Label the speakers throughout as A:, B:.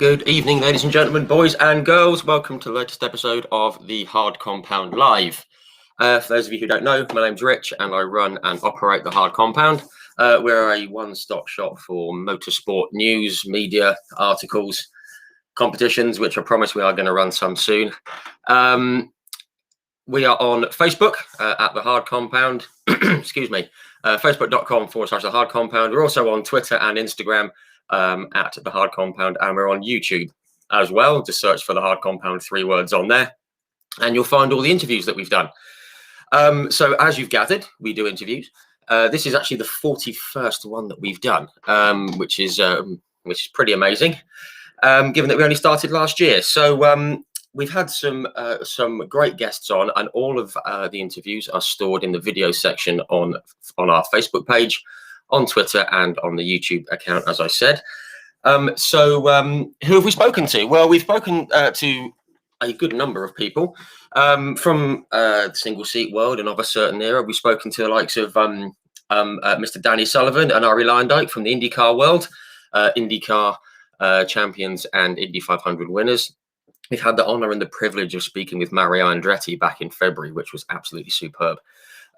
A: Good evening, ladies and gentlemen, boys and girls. Welcome to the latest episode of the Hard Compound Live. For those of you who don't know, my name's Rich and I run and operate the Hard Compound. We're a one-stop shop for motorsport news, media, articles, competitions, which I promise we are going to run some soon. We are on Facebook at the Hard Compound. Excuse me. Facebook.com/the Hard Compound. We're also on Twitter and Instagram at the Hard Compound, and we're on YouTube as well. Just search for the Hard Compound, 3 words on there, and you'll find all the interviews that we've done. So as you've gathered, we do interviews. This is actually the 41st one that we've done, which is pretty amazing, given that we only started last year. So we've had some great guests on, and all of the interviews are stored in the video section on our Facebook page, on Twitter, and on the YouTube account, as I said. So who have we spoken to? Well, we've spoken to a good number of people from the single seat world and of a certain era. We've spoken to the likes of Mr. Danny Sullivan and Ari Lyndike from the IndyCar world, IndyCar champions and Indy 500 winners. We've had the honour and the privilege of speaking with Mario Andretti back in February, which was absolutely superb.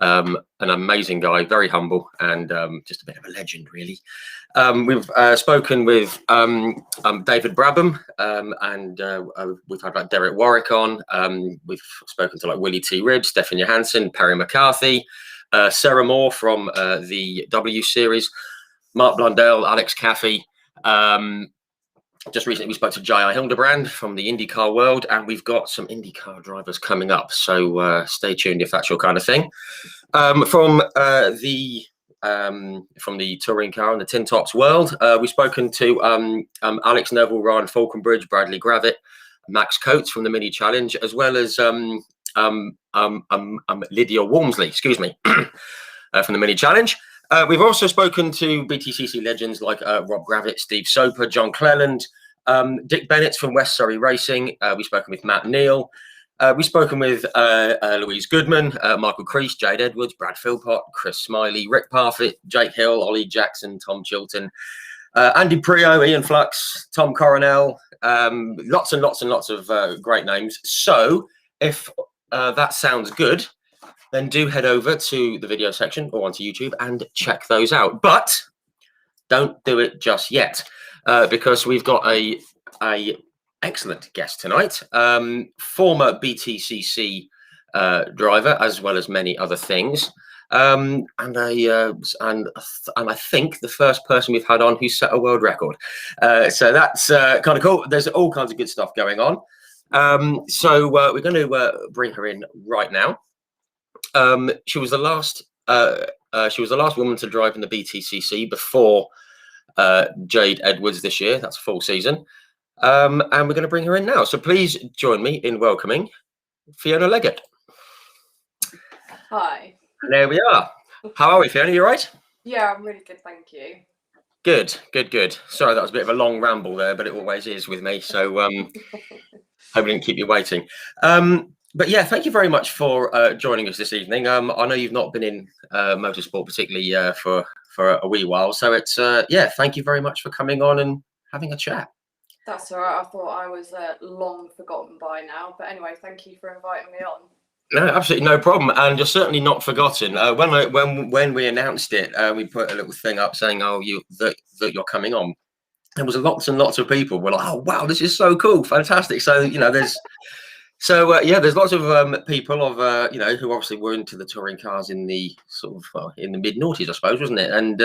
A: An amazing guy, very humble, and just a bit of a legend, really. We've spoken with David Brabham, and we've had like Derek Warwick on. We've spoken to like Willie T. Ribbs, Stefan Johansson, Perry McCarthy, Sarah Moore from the W Series, Mark Blundell, Alex Caffey. Just recently, we spoke to J.I. Hildebrand from the IndyCar world, and we've got some IndyCar drivers coming up. So stay tuned if that's your kind of thing. From the touring car and the Tin Tops world, we've spoken to Alex Neville, Ryan Falconbridge, Bradley Gravitt, Max Coates from the Mini Challenge, as well as Lydia Walmsley, excuse me, from the Mini Challenge. We've also spoken to BTCC legends like Rob Gravitt, Steve Soper, John Cleland, Dick Bennett from West Surrey Racing. We've spoken with Matt Neal. We've spoken with Louise Goodman, Michael Crease, Jade Edwards, Brad Philpott, Chris Smiley, Rick Parfitt, Jake Hill, Ollie Jackson, Tom Chilton, Andy Prio, Ian Flux, Tom Coronel, lots and lots and lots of great names. So if that sounds good, then do head over to the video section or onto YouTube and check those out. But don't do it just yet, because we've got a excellent guest tonight, former BTCC driver, as well as many other things, and I think the first person we've had on who set a world record. So that's kind of cool. There's all kinds of good stuff going on. So we're going to bring her in right now. She was the last woman to drive in the BTCC before Jade Edwards this year. That's a full season. And we're going to bring her in now. So please join me in welcoming Fiona Leggate.
B: Hi.
A: There we are. How are we, Fiona? You all right?
B: Yeah, I'm really good, thank you.
A: Good. Sorry, that was a bit of a long ramble there, but it always is with me. So hope I didn't keep you waiting. But yeah, thank you very much for joining us this evening. I know you've not been in motorsport particularly for a wee while, so it's thank you very much for coming on and having a chat.
B: That's all right. I thought I was long forgotten by now, but anyway, thank you for inviting me on.
A: No, absolutely no problem, and you're certainly not forgotten. When we announced it, we put a little thing up saying, that you're coming on. There was lots and lots of people were like, oh wow, this is so cool, fantastic. So there's. So there's lots of people of who obviously were into the touring cars in the sort of in the mid noughties, I suppose, wasn't it? And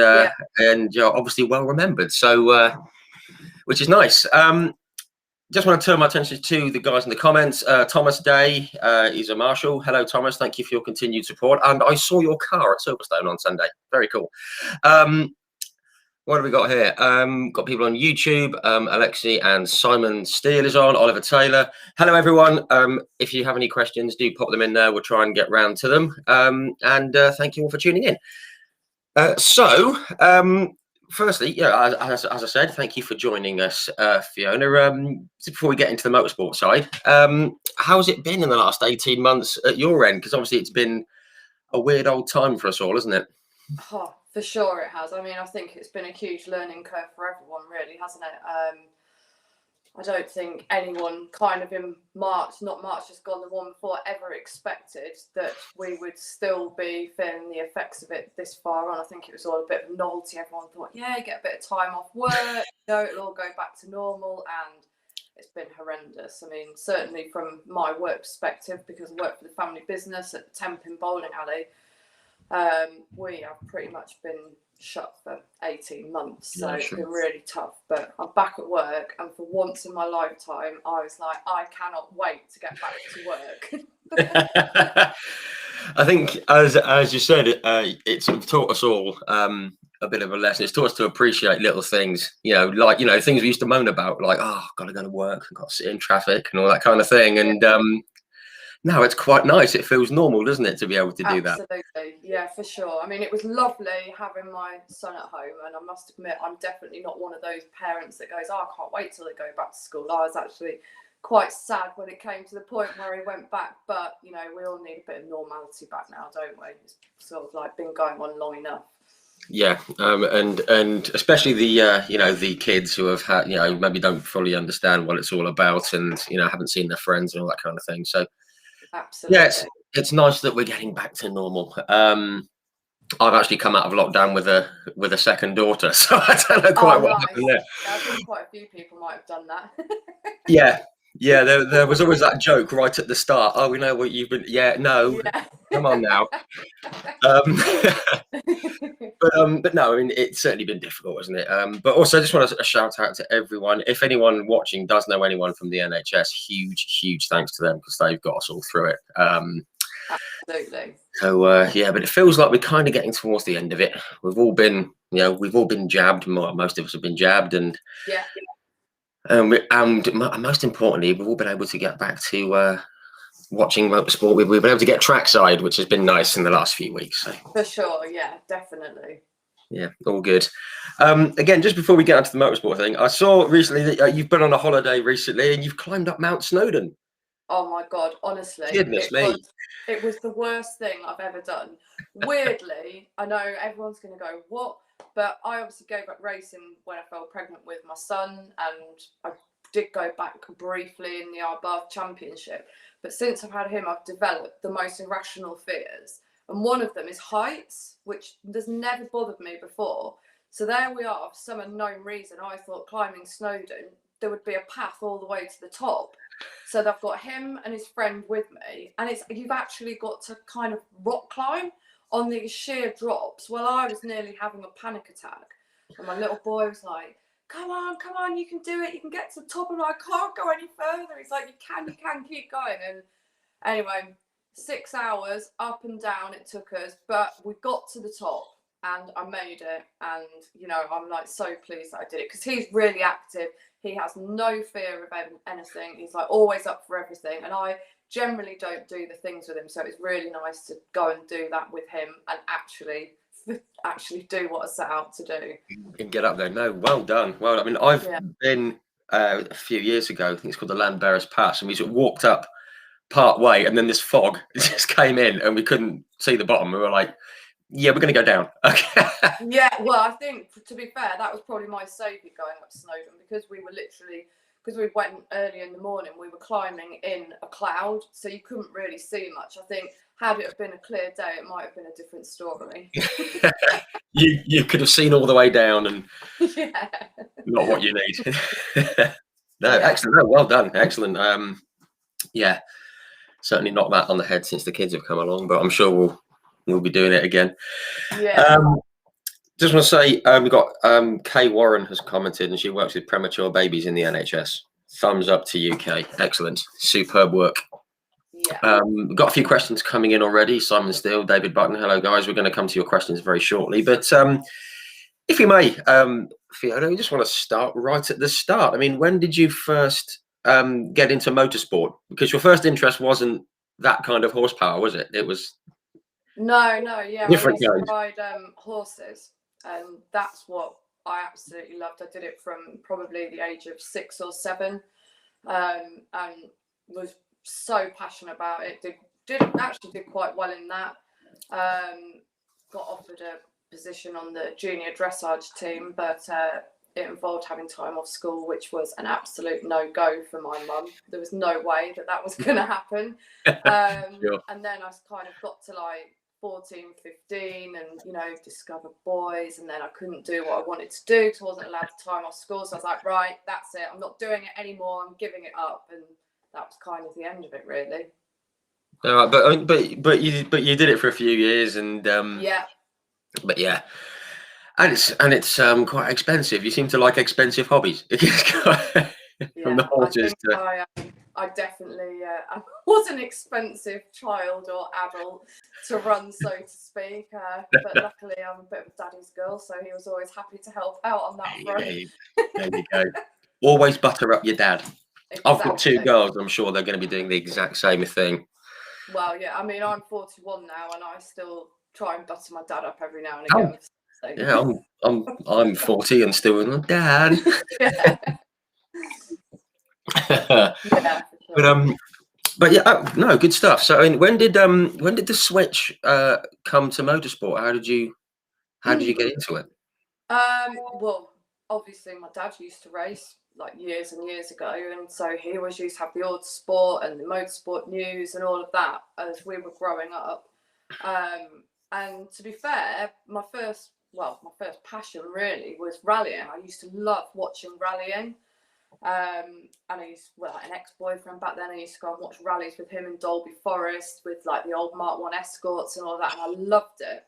A: obviously well remembered. So which is nice. Just want to turn my attention to the guys in the comments. Thomas Day is a marshal. Hello, Thomas. Thank you for your continued support. And I saw your car at Silverstone on Sunday. Very cool. What have we got here? Got people on YouTube. Alexi and Simon Steele is on. Oliver Taylor. Hello, everyone. If you have any questions, do pop them in there. We'll try and get round to them. And thank you all for tuning in. Firstly, as I said, thank you for joining us, Fiona. Before we get into the motorsport side, how's it been in the last 18 months at your end? Because obviously it's been a weird old time for us all, isn't it?
B: Oh, for sure it has. I mean, I think it's been a huge learning curve for everyone, really, hasn't it? I don't think anyone kind of in March, not March, just gone, the one before, ever expected that we would still be feeling the effects of it this far on. I think it was all a bit of novelty. Everyone thought, yeah, get a bit of time off work, it'll all go back to normal, and it's been horrendous. I mean, certainly from my work perspective, because I work for the family business at the Tenpin Bowling Alley, we have pretty much been shut for 18 months, so it's been really tough. But I'm back at work, and for once in my lifetime I was like, I cannot wait to get back to work.
A: I think as you said, it sort of taught us all a bit of a lesson. It's taught us to appreciate little things, like things we used to moan about, like, oh, gotta go to work, I've got to sit in traffic and all that kind of thing. And no, it's quite nice. It feels normal, doesn't it, to be able to do that?
B: Absolutely, yeah, for sure. I mean, it was lovely having my son at home, and I must admit, I'm definitely not one of those parents that goes, oh, I can't wait till they go back to school. I was actually quite sad when it came to the point where he went back, but we all need a bit of normality back now, don't we? It's sort of like been going on long enough.
A: Yeah, and especially the kids who have had, maybe don't fully understand what it's all about, and haven't seen their friends and all that kind of thing. So
B: absolutely,
A: yeah, it's nice that we're getting back to normal. I've actually come out of lockdown with a second daughter, so I don't know quite what happened there.
B: Yeah, I think quite a few people might have done that.
A: Yeah, there was always that joke right at the start. Oh, we know what you've been. Yeah, no, come on now. But no, I mean, it's certainly been difficult, hasn't it? But also, I just want to shout out to everyone. If anyone watching does know anyone from the NHS, huge thanks to them, because they've got us all through it.
B: Absolutely.
A: So yeah, but it feels like we're kind of getting towards the end of it. We've all been jabbed. Most of us have been jabbed, and most importantly, we've all been able to get back to watching motorsport. We've been able to get trackside, which has been nice in the last few weeks. So.
B: For sure, yeah, definitely.
A: Yeah, all good. Again, just before we get onto the motorsport thing, I saw recently that you've been on a holiday recently and you've climbed up Mount Snowdon.
B: Oh my God, honestly.
A: Goodness me.
B: It was the worst thing I've ever done. Weirdly, I know everyone's going to go, what? But I obviously gave up racing when I fell pregnant with my son, and I did go back briefly in the Arbath Championship. But since I've had him, I've developed the most irrational fears. And one of them is heights, which has never bothered me before. So there we are, for some unknown reason, I thought climbing Snowdon, there would be a path all the way to the top. So they've got him and his friend with me, and you've actually got to kind of rock climb on these sheer drops. Well, I was nearly having a panic attack, and my little boy was like, come on, you can do it, you can get to the top. And I can't go any further. He's like, you can keep going. And anyway, 6 hours up and down it took us, but we got to the top and I made it. And I'm like so pleased that I did it, because he's really active. He has no fear of anything. He's like always up for everything, and I generally don't do the things with him, so it's really nice to go and do that with him and actually do what I set out to do.
A: And get up there. No, well done. Well, I mean, I've been a few years ago, I think it's called the Landberris Pass, and we sort of walked up part way, and then this fog just came in and we couldn't see the bottom. We were like, yeah, we're going to go down. Okay.
B: Yeah, well, I think, to be fair, that was probably my saviour going up Snowdon, because we went early in the morning, we were climbing in a cloud, so you couldn't really see much. I think had it have been a clear day, it might have been a different story.
A: you could have seen all the way down, and not what you need. Excellent. No, well done. Excellent. Yeah, certainly not that on the head since the kids have come along, but I'm sure we'll be doing it again. Just want to say, we've got Kay Warren has commented, and she works with premature babies in the NHS. Thumbs up to you, Kay. Excellent. Superb work. We've got a few questions coming in already. Simon Steele, David Button. Hello, guys. We're going to come to your questions very shortly. But if you may, Fiona, we just want to start right at the start. I mean, when did you first get into motorsport? Because your first interest wasn't that kind of horsepower, was it? It was... No, yeah. Different
B: I used to ride horses, and that's what I absolutely loved. I did it from probably the age of 6 or 7, and was so passionate about it. Did quite well in that. Got offered a position on the junior dressage team, but it involved having time off school, which was an absolute no-go for my mum. There was no way that was going to happen.
A: Sure.
B: And then I kind of got to like 14, 15 and, you know, discovered boys, and then I couldn't do what I wanted to do because I wasn't allowed the time off school. So I was like, right, that's it. I'm not doing it anymore. I'm giving it up. And that was kind of the end of it, really.
A: All right, but you did it for a few years, and
B: Yeah.
A: But yeah, and it's quite expensive. You seem to like expensive hobbies. From the horses to.
B: I definitely I was an expensive child or adult to run, so to speak. But luckily, I'm a bit of a daddy's girl, so he was always happy to help out on that front.
A: There you go. Always butter up your dad.
B: Exactly.
A: I've got 2 girls. I'm sure they're going to be doing the exact same thing.
B: Well, yeah. I mean, I'm 41 now, and I still try and butter my dad up every now and again.
A: So. Yeah, I'm 40 and still with my dad.
B: Yeah. Yeah, for sure.
A: But yeah, no, good stuff. So, I mean, when did the switch come to motorsport? How did you get into it?
B: Well, obviously my dad used to race like years and years ago, and so he always used to have the Autosport and the Motorsport news and all of that as we were growing up. And to be fair, my first passion really was rallying. I used to love watching rallying. And I used an ex-boyfriend back then. I used to go and watch rallies with him in Dolby Forest with like the old Mark 1 Escorts and all that, and I loved it.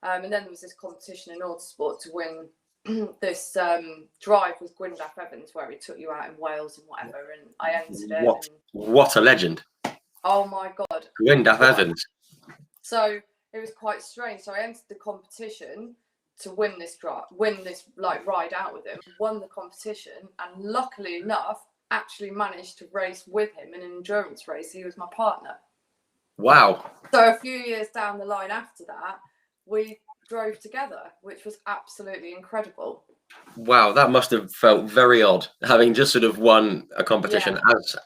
B: And then there was this competition in Autosport to win this drive with Gwyndaf Evans, where he took you out in Wales and whatever, and I entered it.
A: What a legend!
B: Oh my God,
A: Gwyndaf Evans.
B: So it was quite strange. So I entered the competition to win this like ride out with him, won the competition, and luckily enough actually managed to race with him in an endurance race. He was my partner.
A: Wow.
B: So a few years down the line after that, we drove together, which was absolutely incredible.
A: Wow, that must have felt very odd, having just sort of won a competition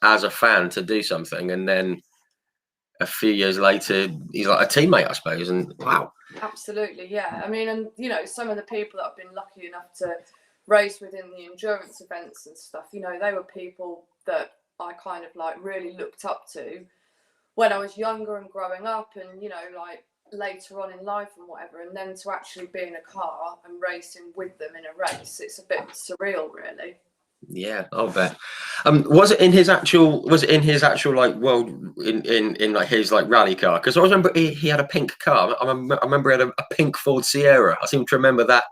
A: as a fan to do something, and then a few years later he's like a teammate, I suppose. And wow.
B: Absolutely, yeah. I mean, and you know, some of the people that I've been lucky enough to race within the endurance events and stuff, you know, they were people that I kind of like really looked up to when I was younger and growing up, and you know, like later on in life and whatever. And then to actually be in a car and racing with them in a race, it's a bit surreal, really.
A: Yeah, I'll bet. Was it in his actual like world in like his like rally car? Because I remember he had a pink car. I remember he had a pink Ford Sierra. I seem to remember that.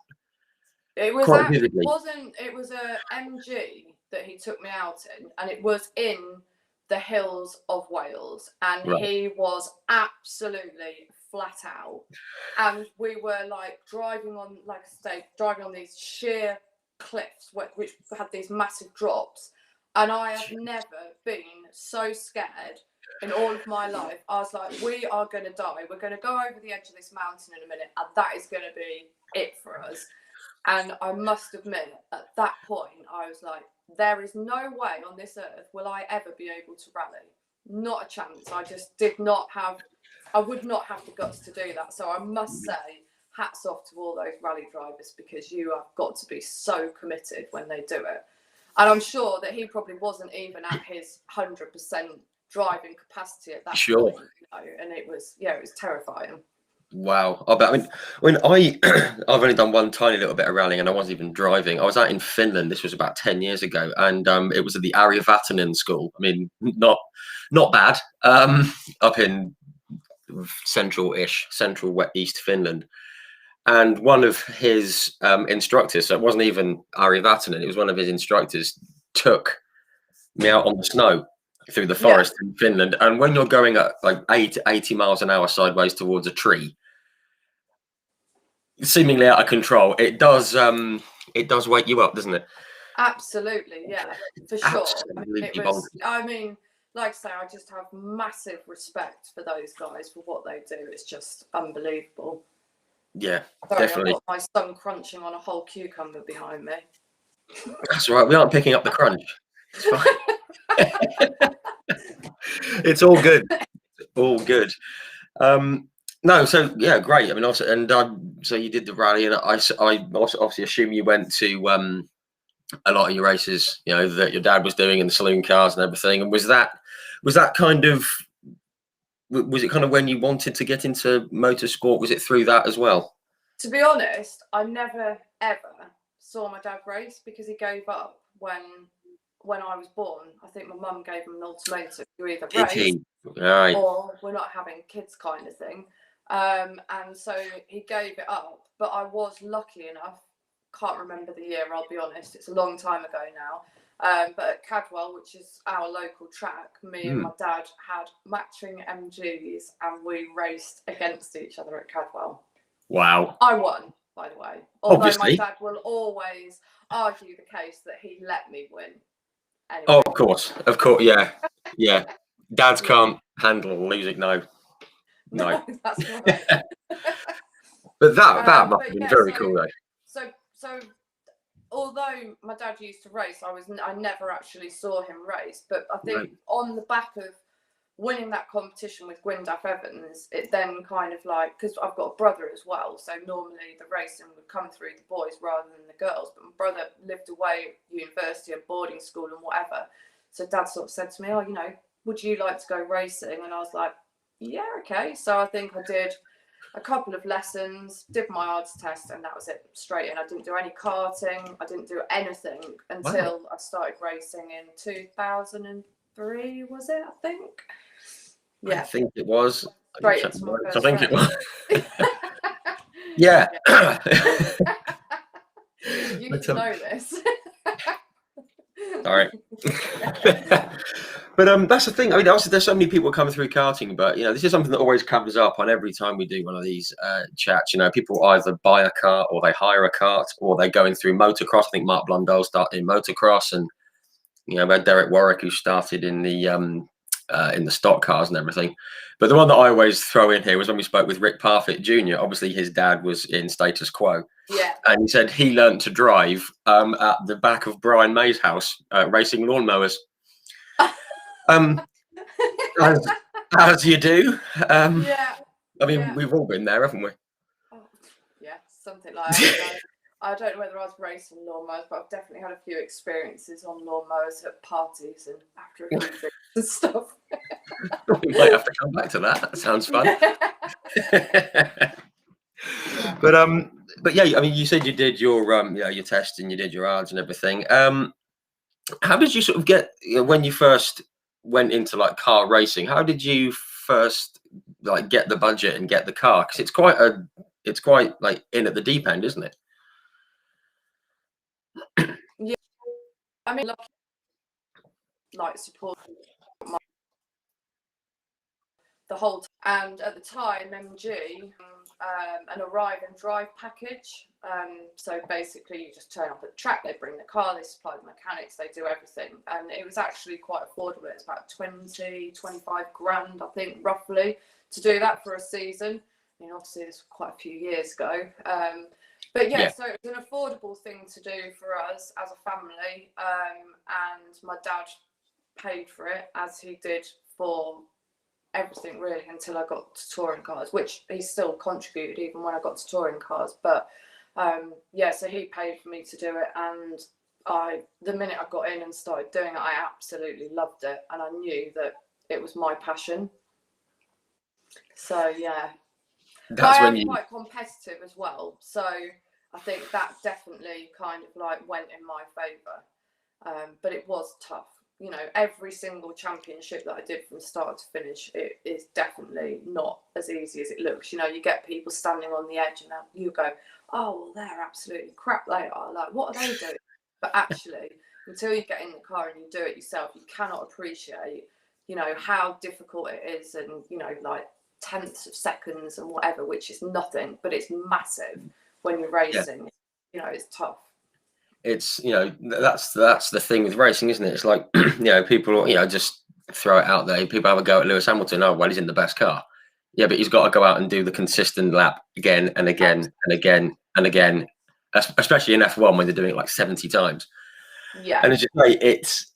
B: It was
A: quite vividly.
B: It was a MG that he took me out in, and it was in the hills of Wales, and he was absolutely flat out. And we were like driving on these sheer cliffs which had these massive drops, and I have never been so scared in all of my life. I was like, we are going to die. We're going to go over the edge of this mountain in a minute, and that is going to be it for us. And I must admit, at that point, I was like, there is no way on this earth will I ever be able to rally. Not a chance. I just I would not have the guts to do that. So I must say, hats off to all those rally drivers, because you have got to be so committed when they do it. And I'm sure that he probably wasn't even at his 100% driving capacity at that point, you know, and it was terrifying.
A: Wow. I mean, when I've only done one tiny little bit of rallying, and I wasn't even driving. I was out in Finland. This was about 10 years ago, and it was at the Ari Vatanen school. I mean, not bad. Up in central East Finland. And one of his instructors, so it wasn't even Ari Vatanen, it was one of his instructors, took me out on the snow through the forest in Finland. And when you're going at like 80 miles an hour sideways towards a tree, seemingly out of control, it does wake you up, doesn't it?
B: Absolutely, yeah, for sure.
A: Absolutely.
B: I mean, like I say, I just have massive respect for those guys for what they do. It's just unbelievable.
A: Yeah,
B: sorry,
A: definitely.
B: I've got my son crunching on a whole cucumber behind me.
A: That's all right. We aren't picking up the crunch. It's fine. It's all good. All good. No, so yeah, great. I mean, also, and so you did the rally, and I also obviously assume you went to a lot of your races, you know, that your dad was doing in the saloon cars and everything. And was that kind of, was it kind of when you wanted to get into motorsport? Was it through that as well?
B: To be honest, I never ever saw my dad race because he gave up when I was born. I think my mum gave him an ultimatum: you either race or we're not having kids, kind of thing. And so he gave it up. But I was lucky enough. Can't remember the year, I'll be honest. It's a long time ago now. But at Cadwell, which is our local track, me and my dad had matching MGs and we raced against each other at Cadwell.
A: Wow.
B: I won, by the way. Although
A: Obviously.
B: my dad will always argue the case that he let me win. Anyway.
A: Oh, of course, yeah, yeah. Dads can't handle losing. No.
B: That's right.
A: But that must have been very cool, though.
B: So, although my dad used to race, I never actually saw him race. But I think on the back of winning that competition with Gwyndaf Evans, it then kind of like, because I've got a brother as well, so normally the racing would come through the boys rather than the girls. But my brother lived away at university and boarding school and whatever. So dad sort of said to me, "Oh, you know, would you like to go racing?" And I was like, "Yeah, okay." So I think I did a couple of lessons, did my odds test, and that was it, straight in. I didn't do any karting, I didn't do anything until I started racing in 2003, was it? I think. Yeah.
A: I think it was.
B: Straight into my first
A: I think
B: race.
A: it was. Yeah.
B: You need to know this.
A: Sorry. But that's the thing. I mean, also, there's so many people coming through karting, but you know, this is something that always comes up on every time we do one of these chats. You know, people either buy a cart or they hire a cart or they're going through motocross. I think Mark Blundell started in motocross, and you know, we had Derek Warwick who started in the stock cars and everything. But the one that I always throw in here was when we spoke with Rick Parfitt Jr. Obviously, his dad was in Status Quo.
B: Yeah.
A: And he said he learned to drive at the back of Brian May's house, racing lawnmowers. As you do.
B: Yeah.
A: I mean, we've all been there, haven't we?
B: Oh, yeah, something like that. I don't know whether I was racing lawnmowers, but I've definitely had a few experiences on lawnmowers at parties and after a few drinks and stuff.
A: We might have to come back to that. That sounds fun. But yeah, I mean, you said you did your your test and you did your odds and everything. How did you sort of get, when you first went into like car racing? How did you first like get the budget and get the car? Because it's quite like in at the deep end, isn't it?
B: Yeah, I mean, like support the whole time. And at the time, MG an arrive and drive package. So basically, you just turn up at the track, they bring the car, they supply the mechanics, they do everything. And it was actually quite affordable. It's about 20, 25 grand, I think, roughly, to do that for a season. I mean, obviously, this was quite a few years ago. But yeah, so it was an affordable thing to do for us as a family. And my dad paid for it, as he did for everything really until I got to touring cars, which he still contributed even when I got to touring cars. But yeah, so he paid for me to do it, and the minute I got in and started doing it, I absolutely loved it, and I knew that it was my passion. So yeah, I am quite competitive as well, so I think that definitely kind of like went in my favour. But it was tough. You know, every single championship that I did from start to finish, it is definitely not as easy as it looks. You know, you get people standing on the edge and you go, oh, well, they're absolutely crap. They are. Like, what are they doing? But actually, until you get in the car and you do it yourself, you cannot appreciate, you know, how difficult it is, and, you know, like tenths of seconds and whatever, which is nothing, but it's massive when you're racing. Yeah. You know, it's tough.
A: It's, you know, that's the thing with racing, isn't it? It's like, you know, people, you know, just throw it out there. People have a go at Lewis Hamilton. Oh, well, he's in the best car. Yeah, but he's got to go out and do the consistent lap again and again and again and again, especially in F1 when they're doing it like 70 times.
B: Yeah.
A: And as you say,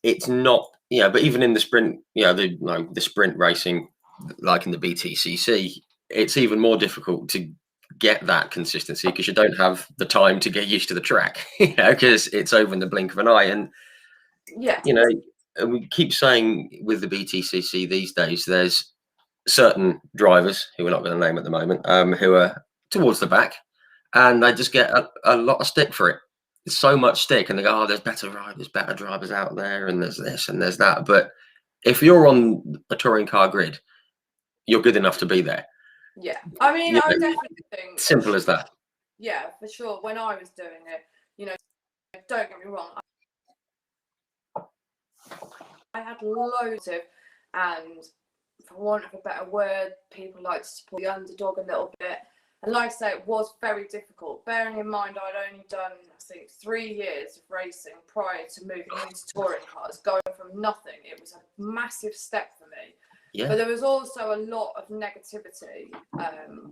A: it's not, you know, but even in the sprint, you know, the sprint racing, like in the BTCC, it's even more difficult to get that consistency because you don't have the time to get used to the track, you know, because it's over in the blink of an eye. And
B: Yeah.
A: you know, and we keep saying with the BTCC these days, there's certain drivers who we're not going to name at the moment, who are towards the back, and they just get a lot of stick for it. It's so much stick, and they go, "Oh, there's better drivers out there, and there's this and there's that." But if you're on a touring car grid, you're good enough to be there.
B: Yeah, I mean,
A: You
B: I
A: know,
B: definitely think
A: simple as that.
B: Yeah, for sure. When I was doing it, you know, don't get me wrong, I had loads of, and for want of a better word, people like to support the underdog a little bit. And like I say, it was very difficult. Bearing in mind, I'd only done, I think, 3 years of racing prior to moving into touring cars, going from nothing. It was a massive step for me.
A: Yeah.
B: But there was also a lot of negativity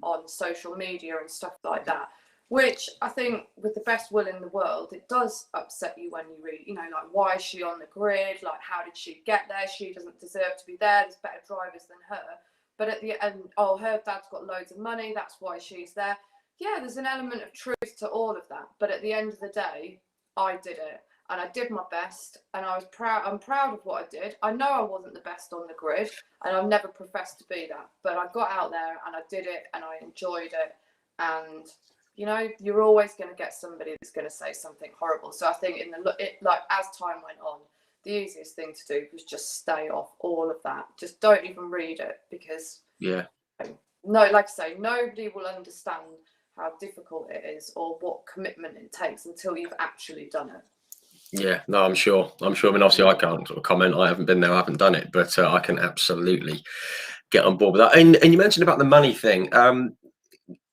B: on social media and stuff like that, which I think with the best will in the world, it does upset you when you read, you know, like, why is she on the grid? Like, how did she get there? She doesn't deserve to be there. There's better drivers than her. But at the end, oh, her dad's got loads of money. That's why she's there. Yeah, there's an element of truth to all of that. But at the end of the day, I did it. And I did my best. And I was proud. I'm proud of what I did. I know I wasn't the best on the grid. And I've never professed to be that. But I got out there and I did it. And I enjoyed it. And, you know, you're always going to get somebody that's going to say something horrible. So I think like as time went on, the easiest thing to do was just stay off all of that. Just don't even read it, because
A: Yeah.
B: No, like I say, nobody will understand how difficult it is or what commitment it takes until you've actually done it.
A: Yeah, no, I'm sure. I mean, obviously, I can't sort of comment. I haven't been there, I haven't done it, but I can absolutely get on board with that. And you mentioned about the money thing.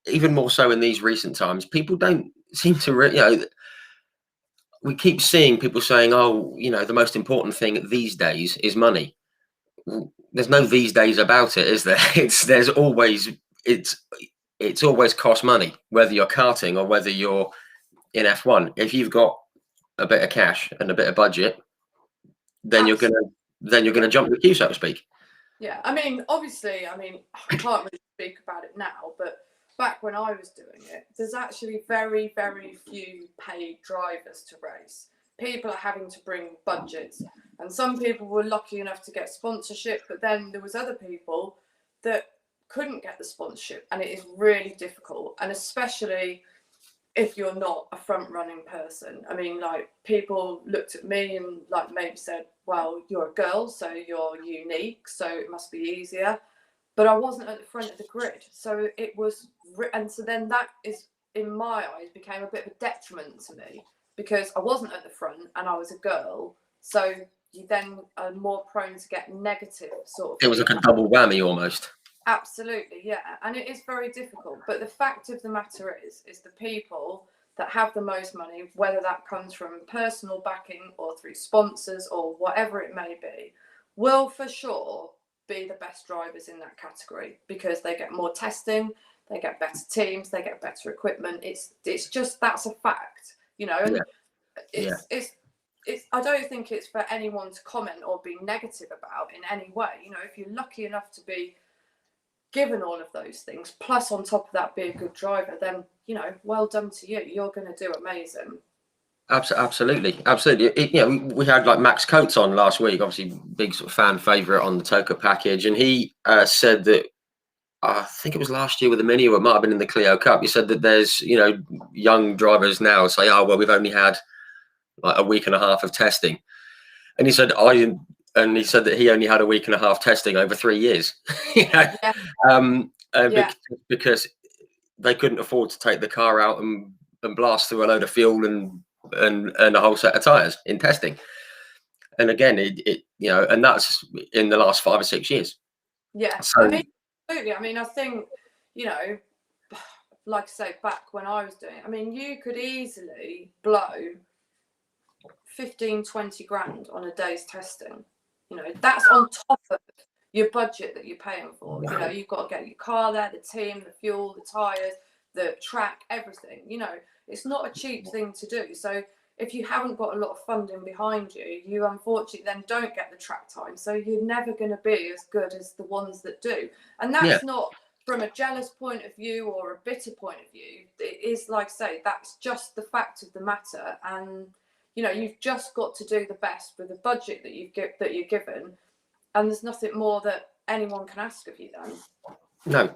A: Even more so in these recent times, people don't seem to, you know, we keep seeing people saying, "Oh, you know, the most important thing these days is money." There's no these days about it, is there? It's always cost money, whether you're karting or whether you're in F1. If you've got a bit of cash and a bit of budget, then you're gonna jump the queue, so to speak.
B: Yeah, I mean, obviously, I can't really speak about it now, but back when I was doing it, there's actually very, very few paid drivers to race. People are having to bring budgets, and some people were lucky enough to get sponsorship, but then there was other people that couldn't get the sponsorship, and it is really difficult, and especially if you're not a front running person. I mean, like, people looked at me and like maybe said, well, you're a girl, so you're unique, so it must be easier. But I wasn't at the front of the grid. So it was, and so then that is, in my eyes, became a bit of a detriment to me, because I wasn't at the front and I was a girl. So you then are more prone to get negative sort of.
A: It was like a double whammy almost.
B: Absolutely, yeah, and it is very difficult. But the fact of the matter is the people that have the most money, whether that comes from personal backing or through sponsors or whatever it may be, will for sure be the best drivers in that category, because they get more testing, they get better teams, they get better equipment. It's just, that's a fact, you know. And it's I don't think it's for anyone to comment or be negative about in any way. You know, if you're lucky enough to be given all of those things, plus on top of that be a good driver, then, you know, well done to you. You're going to do amazing.
A: Absolutely. We had like Max Coates on last week, obviously big sort of fan favorite on the Toka package, and he said that, I think it was last year with the Mini, or it might have been in the Clio Cup. He said that there's, you know, young drivers now say, "Oh, well, we've only had like a week and a half of testing," and he said that he only had a week and a half testing over 3 years. You know, because they couldn't afford to take the car out and blast through a load of fuel and a whole set of tires in testing. And again, it you know, and that's in the last 5 or 6 years.
B: Yeah,
A: So,
B: I mean, absolutely. I mean, I think, you know, like I say, back when I was doing it, I mean, you could easily blow 15, 20 grand on a day's testing. You know, that's on top of your budget that you're paying for. You know, you've got to get your car there, the team, the fuel, the tires, the track, everything. You know, it's not a cheap thing to do. So if you haven't got a lot of funding behind you, you unfortunately then don't get the track time. So you're never going to be as good as the ones that do. And that's not from a jealous point of view or a bitter point of view, it is like I say, that's just the fact of the matter. And you know, you've just got to do the best with the budget that you're given, and there's nothing more that anyone can ask of you then.
A: No,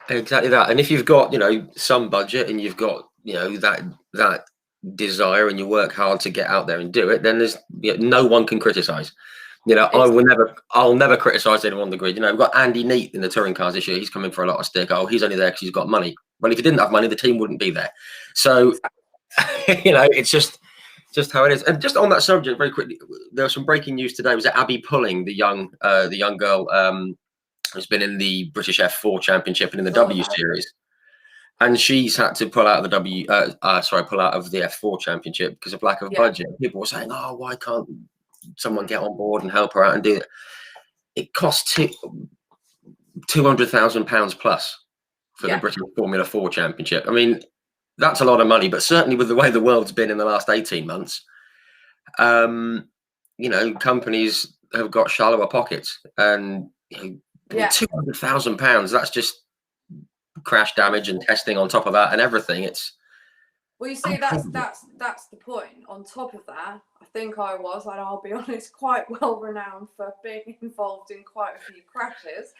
A: exactly that. And if you've got, you know, some budget and you've got, you know, that desire and you work hard to get out there and do it, then there's, you know, no one can criticize. You know, I'll never criticize anyone on the grid. You know, we've got Andy Neat in the touring cars this year. He's coming for a lot of stick. Oh, he's only there because he's got money. Well, if he didn't have money, the team wouldn't be there. So, you know, it's just how it is. And just on that subject, very quickly, there was some breaking news today. Was it Abby Pulling, the young girl who's been in the British F4 Championship and in the W Series, and she's had to pull out of the pull out of the F4 Championship because of lack of budget. People were saying, "Oh, why can't someone get on board and help her out and do it?" It costs £200,000 plus for the British Formula 4 Championship. I mean, that's a lot of money, but certainly with the way the world's been in the last 18 months, you know, companies have got shallower pockets, and you know, £200,000, that's just crash damage and testing on top of that and everything. It's
B: well, you see, that's the point. On top of that, I think I was, and I'll be honest, quite well renowned for being involved in quite a few crashes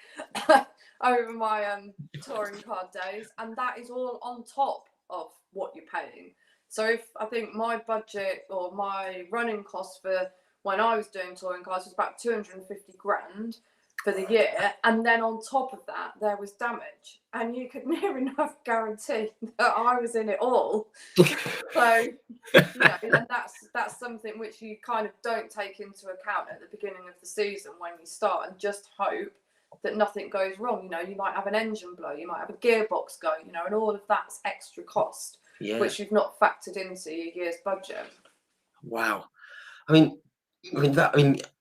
B: over my touring car days, and that is all on top of what you're paying. So if I think my budget or my running cost for when I was doing touring cars was about 250 grand for the year, and then on top of that there was damage, and you could near enough guarantee that I was in it all. So you know, and that's something which you kind of don't take into account at the beginning of the season when you start, and just hope that nothing goes wrong. You know, you might have an engine blow, you might have a gearbox go, you know, and all of that's extra cost, which you've not factored into your year's budget.
A: Wow. I mean, you know, that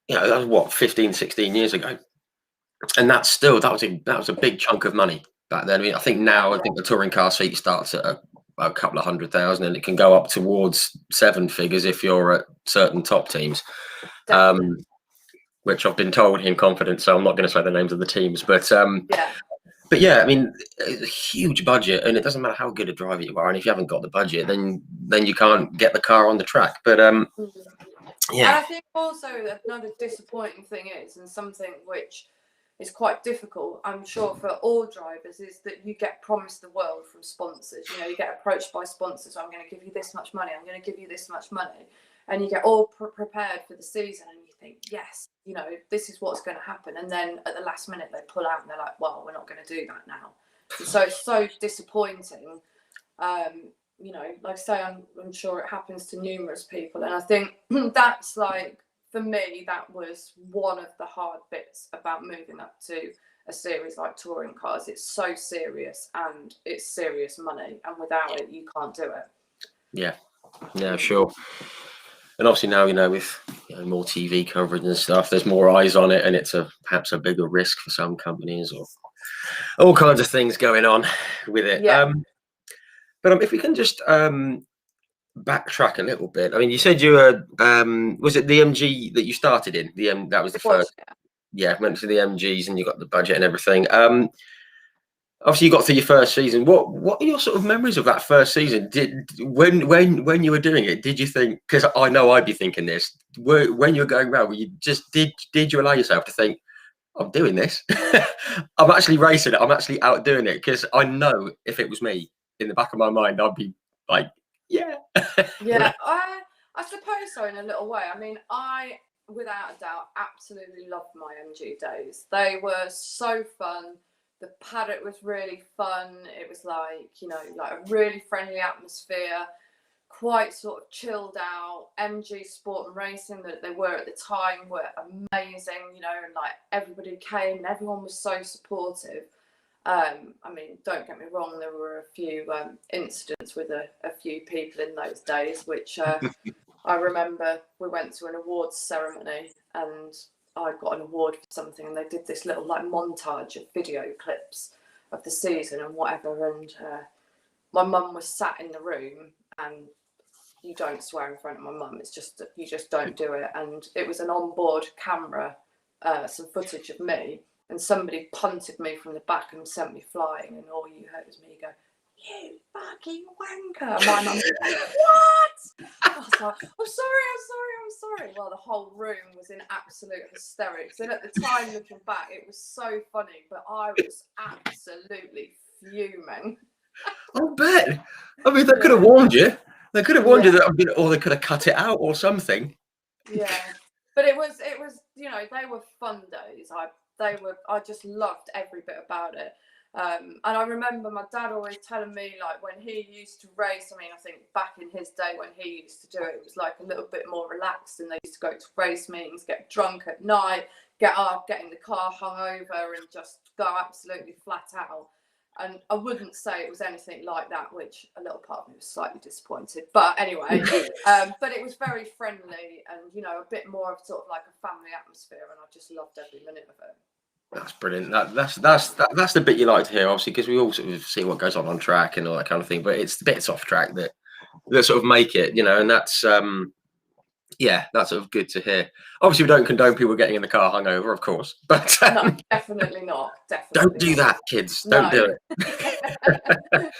A: was what, 15, 16 years ago. And that was a big chunk of money back then. I mean, I think now, I think the touring car seat starts at a couple of 100,000, and it can go up towards seven figures if you're at certain top teams. Which I've been told in confidence, so I'm not going to say the names of the teams. But yeah, I mean, it's a huge budget, and it doesn't matter how good a driver you are, and if you haven't got the budget, then you can't get the car on the track. But
B: and I think also another disappointing thing is, and something which is quite difficult, I'm sure, for all drivers, is that you get promised the world from sponsors. You know, you get approached by sponsors. I'm going to give you this much money. I'm going to give you this much money. And you get all prepared for the season, and you think, yes, you know, this is what's going to happen. And then at the last minute, they pull out and they're like, well, we're not going to do that now. And so it's so disappointing. You know, like I say, I'm sure it happens to numerous people. And I think that's like, for me, that was one of the hard bits about moving up to a series like touring cars. It's so serious, and it's serious money, and without it, you can't do it.
A: Yeah, sure. And obviously now, you know, with more TV coverage and stuff, there's more eyes on it, and it's perhaps a bigger risk for some companies, or all kinds of things going on with it. But if we can just backtrack a little bit. I mean, you said you were was it the MG that you started in? That was the first. Went to the MGs, and you got the budget and everything. Obviously, you got through your first season. What are your sort of memories of that first season? When you were doing it, did you think? Because I know I'd be thinking this. When you were going around, were you just did you allow yourself to think, I'm doing this? I'm actually racing it. I'm actually out doing it. Because I know if it was me, in the back of my mind, I'd be like, yeah.
B: I suppose so, in a little way. I mean, I, without a doubt, absolutely loved my MG days. They were so fun. The paddock was really fun. It was like, you know, like a really friendly atmosphere, quite sort of chilled out. MG Sport and Racing that they were at the time were amazing, you know, and like everybody came and everyone was so supportive. I mean, don't get me wrong, there were a few incidents with a few people in those days, which I remember we went to an awards ceremony, and I got an award for something, and they did this little like montage of video clips of the season and whatever, and my mum was sat in the room, and you don't swear in front of my mum, it's just, you just don't do it, and it was an onboard camera, some footage of me, and somebody punted me from the back and sent me flying, and all you heard was me go, "You fucking wanker!" My mum was like, "What?" I was like, "I'm sorry." Well, the whole room was in absolute hysterics, and at the time, looking back, it was so funny, but I was absolutely fuming.
A: I bet. I mean, they could have warned you. They could have warned you that, or they could have cut it out or something.
B: Yeah, but it was, you know, they were fun days. I just loved every bit about it. And I remember my dad always telling me, like, when he used to race, I mean, I think back in his day when he used to do it, it was like a little bit more relaxed, and they used to go to race meetings, get drunk at night, get up, get in the car hungover, and just go absolutely flat out. And I wouldn't say it was anything like that, which a little part of me was slightly disappointed. But anyway, but it was very friendly and, you know, a bit more of sort of like a family atmosphere, and I just loved every minute of it.
A: That's brilliant. That's the bit you like to hear, obviously, because we all sort of see what goes on track and all that kind of thing. But it's the bits off track that sort of make it, you know, and that's that's sort of good to hear. Obviously, we don't condone people getting in the car hungover, of course, but
B: no, definitely not. Definitely
A: don't do that, kids. Don't do it.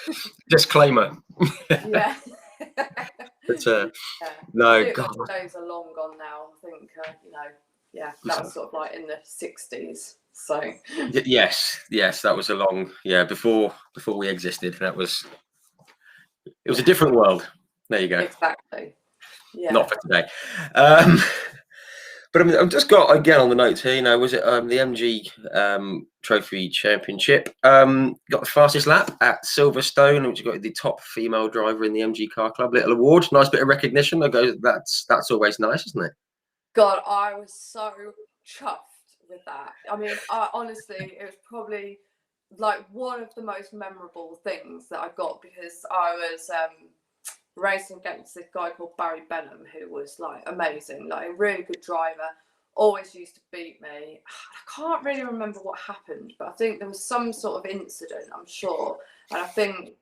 A: Disclaimer.
B: Yeah.
A: But no,
B: God, those days are long gone now. I think you know, yeah, that was sort of like in the 60s. So
A: yes, that was a long before we existed. It was a different world. There you go.
B: Exactly. Yeah.
A: Not for today. But I mean, I've just got again on the notes here. You know, was it the MG Trophy Championship? Got the fastest lap at Silverstone, which got the top female driver in the MG Car Club little award. Nice bit of recognition. I go, that's always nice, isn't it?
B: God, I was so chuffed with that. I mean, honestly, it was probably like one of the most memorable things that I got, because I was racing against this guy called Barry Benham, who was like amazing, like a really good driver, always used to beat me. I can't really remember what happened, but I think there was some sort of incident, I'm sure, and I think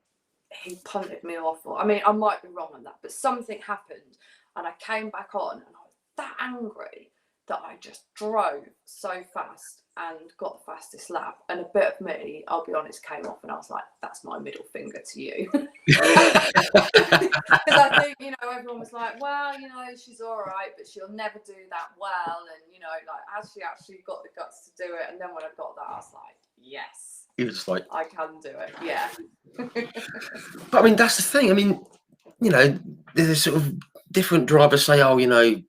B: he punted me off, or I mean, I might be wrong on that, but something happened, and I came back on, and I was that angry that I just drove so fast and got the fastest lap, and a bit of me, I'll be honest, came off, and I was like, that's my middle finger to you. Because I think, you know, everyone was like, well, you know, she's all right, but she'll never do that well, and, you know, like, has she actually got the guts to do it? And then when I got that, I was like, yes,
A: he was just like,
B: I can do it. Yeah.
A: But I mean, that's the thing. I mean, you know, there's sort of different drivers say, oh, you know,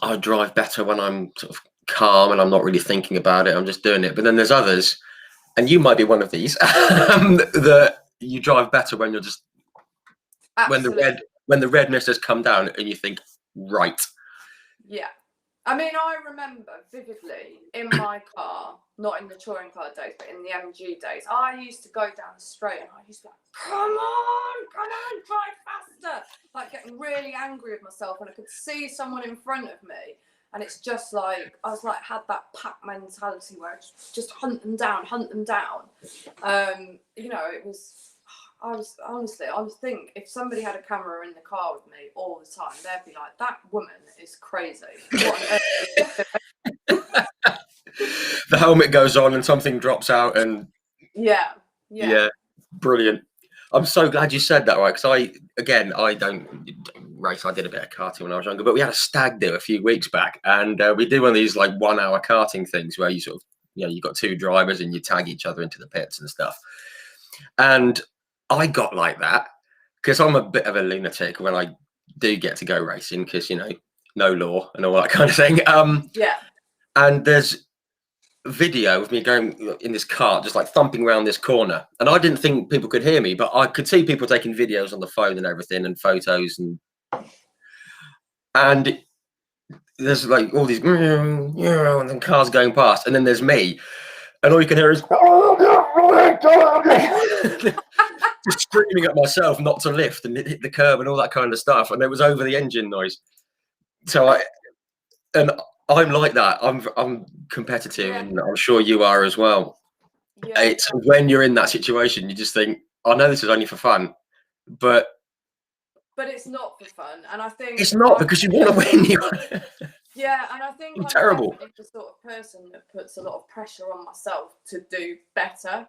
A: I drive better when I'm sort of calm and I'm not really thinking about it, I'm just doing it. But then there's others, and you might be one of these, that you drive better when you're just
B: Absolutely.
A: when the redness has come down and you think, right.
B: Yeah. I mean, I remember vividly in my car, not in the touring car days, but in the MG days, I used to go down the straight and I used to be like, come on, drive faster. Like getting really angry with myself, and I could see someone in front of me. And it's just like, I was like, had that pack mentality where I just hunt them down. You know, it was, I was think if somebody had a camera in the car with me all the time, they'd be like, that woman is crazy. What on earth?
A: The helmet goes on and something drops out, and
B: yeah,
A: brilliant. I'm so glad you said that, right? Because I don't race. I did a bit of karting when I was younger, but we had a stag do a few weeks back, and we did one of these like 1 hour karting things where you sort of, you know, you got two drivers and you tag each other into the pits and stuff. And I got like that because I'm a bit of a lunatic when I do get to go racing, because, you know, no law and all that kind of thing. And there's video of me going in this cart, just like thumping around this corner, and I didn't think people could hear me, but I could see people taking videos on the phone and everything, and photos, and there's like all these and then cars going past, and then there's me, and all you can hear is just screaming at myself not to lift and hit the curb and all that kind of stuff, and it was over the engine noise. So I'm like that. I'm competitive, and I'm sure you are as well. Yeah. It's when you're in that situation, you just think, I know this is only for fun, but
B: it's not for fun. And I think
A: it's not, because you want to win.
B: Yeah, and I think I'm
A: Terrible.
B: definitely the sort of person that puts a lot of pressure on myself to do better.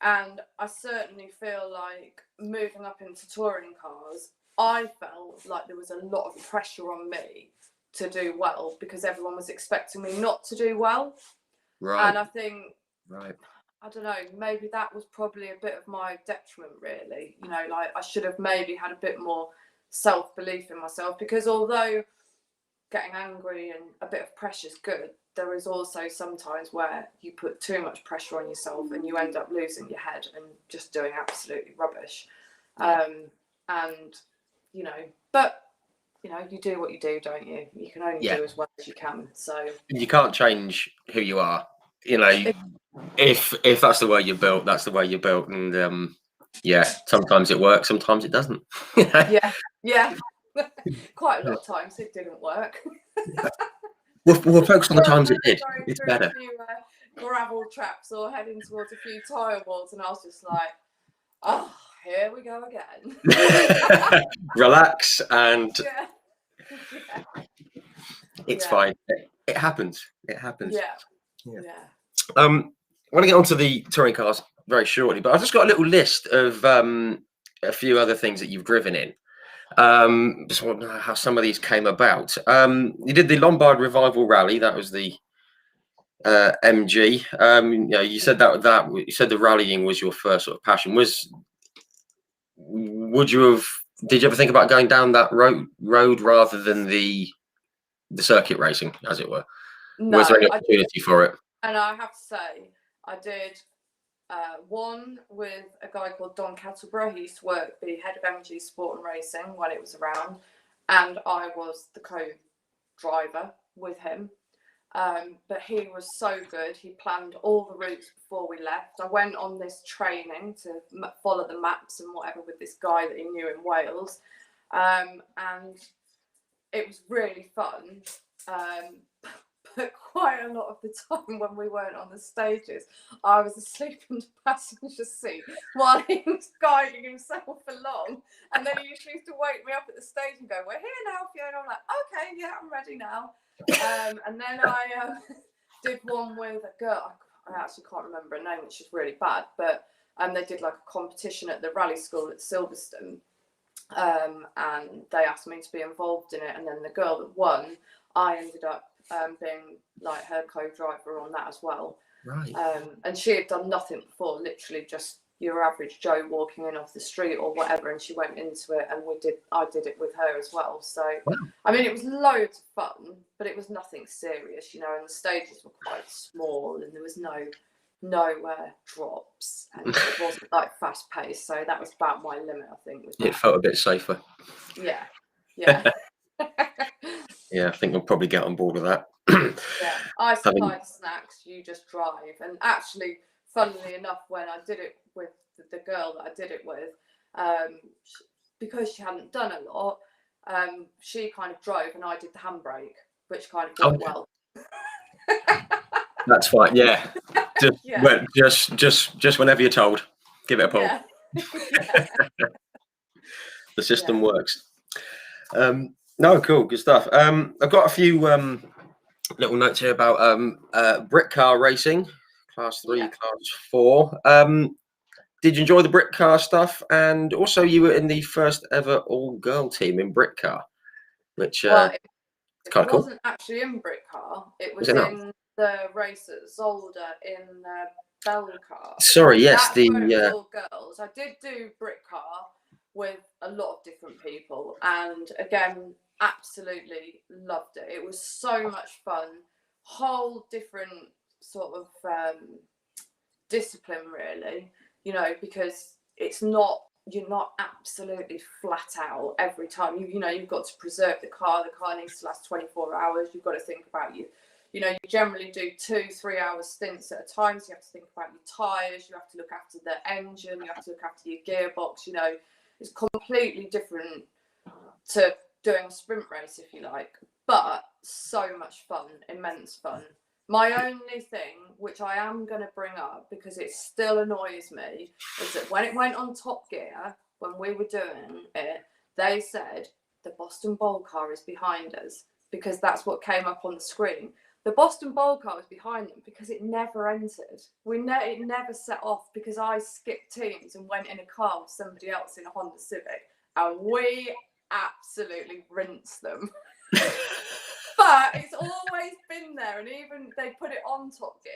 B: And I certainly feel like moving up into touring cars, I felt like there was a lot of pressure on me to do well because everyone was expecting me not to do well.
A: Right.
B: And I think,
A: Right.
B: I don't know, maybe that was probably a bit of my detriment, really. You know, like I should have maybe had a bit more self-belief in myself, because although getting angry and a bit of pressure is good, there is also sometimes where you put too much pressure on yourself and you end up losing your head and just doing absolutely rubbish. And, you know, but, you know, you do what you do, don't you? You can only do as well as you can. So
A: You can't change who you are. You know, if that's the way you're built, that's the way you're built. And yeah, sometimes it works, sometimes it doesn't.
B: yeah. Quite a lot of times it didn't work.
A: We'll focus on the times it did.
B: Going
A: It's
B: through
A: better.
B: a few gravel traps or heading towards a few tyre walls, and I was just like, oh, here we go again.
A: Relax, and
B: Yeah.
A: it's
B: Yeah.
A: fine. It happens. It happens.
B: Yeah.
A: I want to get onto the touring cars very shortly, but I've just got a little list of a few other things that you've driven in. Just want to know how some of these came about. You did the Lombard Revival Rally. That was the MG. You know, you said that you said the rallying was your first sort of passion. Did you ever think about going down that road rather than the circuit racing, as it were?
B: No,
A: Was there any opportunity for it?
B: And I have to say, I did one with a guy called Don Kettleborough. He used to work the head of MG Sport and Racing when it was around, and I was the co-driver with him. But he was so good. He planned all the routes before we left. I went on this training to follow the maps and whatever with this guy that he knew in Wales, and it was really fun. But quite a lot of the time when we weren't on the stages, I was asleep in the passenger seat while he was guiding himself along. And then he usually used to wake me up at the stage and go, "We're here now, Fiona." I'm like, "Okay, yeah, I'm ready now." And then I did one with a girl. I actually can't remember her name, which is really bad. But they did like a competition at the rally school at Silverstone. And they asked me to be involved in it. And then the girl that won, I ended up being like her co-driver on that as well.
A: Right.
B: And she had done nothing before, literally just your average Joe walking in off the street or whatever, and she went into it, and I did it with her as well. So wow. I mean, it was loads of fun, but it was nothing serious, you know, and the stages were quite small and there was no drops, and it wasn't like fast paced, so that was about my limit, I think.
A: It felt a bit safer.
B: Yeah.
A: Yeah, I think I'll probably get on board with that.
B: Yeah, I supply the snacks, you just drive. And actually, funnily enough, when I did it with the girl that I did it with, because she hadn't done a lot, she kind of drove and I did the handbrake, which kind of went well.
A: That's fine. Yeah. Just whenever you're told, give it a pull.
B: Yeah.
A: The system works. No, cool, good stuff. I've got a few little notes here about Brit car racing, class 3, class 4. Did you enjoy the Brit car stuff? And also, you were in the first ever all-girl team in Brit car, which
B: it
A: kind of cool.
B: wasn't actually in Brit car. It was in the race at Zolder in Bell car.
A: Sorry, yes,
B: That's where it was all girls. I did do Brit car with a lot of different people, and again, absolutely loved it. It was so much fun. Whole different sort of discipline, really, you know, because you're not absolutely flat out every time. You know, you've got to preserve the car. The car needs to last 24 hours. You've got to think about you know, you generally do 2-3 hour stints at a time. So you have to think about your tyres, you have to look after the engine, you have to look after your gearbox, you know. It's completely different to doing a sprint race, if you like, but so much fun, immense fun. My only thing, which I am going to bring up because it still annoys me, is that when it went on Top Gear, when we were doing it, they said the Boston Bowl car is behind us. because that's what came up on the screen. The Boston Bowl car was behind them because it never entered. It never set off because I skipped teams and went in a car with somebody else in a Honda Civic, and we absolutely rinsed them. But it's always been there, and even they put it on Top Gear,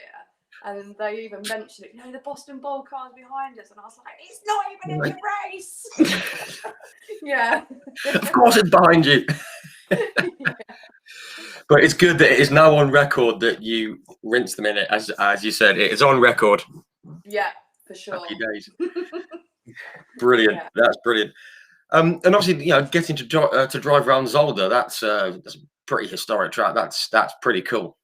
B: and they even mentioned it. The Boston Bowl car's behind us, and I was like, it's not even in the race. Yeah.
A: Of course, it's behind you.
B: Yeah.
A: But it's good that it is now on record that you rinsed them in it, as you said. It is on record.
B: Yeah, for sure.
A: Happy days. Brilliant. Yeah. That's brilliant. And obviously, getting to drive around Zolder, that's a pretty historic track. That's pretty cool.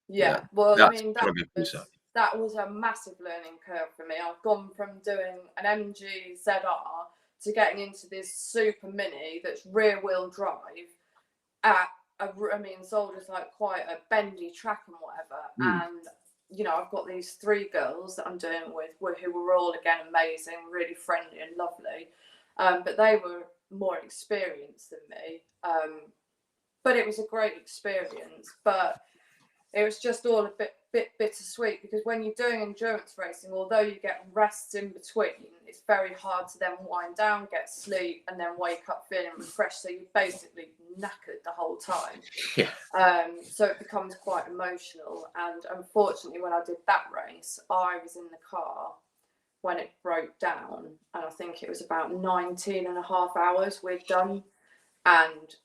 B: Yeah. Well, I mean, that was a massive learning curve for me. I've gone from doing an MG ZR to getting into this super mini that's rear wheel drive Zolder's like quite a bendy track and whatever. And, I've got these 3 girls that I'm doing with who were all, again, amazing, really friendly and lovely. But they were more experienced than me. But it was a great experience. But it was just all a bit bittersweet, because when you're doing endurance racing, although you get rests in between, it's very hard to then wind down, get sleep, and then wake up feeling refreshed. So you're basically knackered the whole time.
A: Yeah.
B: So it becomes quite emotional. And unfortunately, when I did that race, I was in the car when it broke down, and I think it was about 19 and a half hours we'd done, and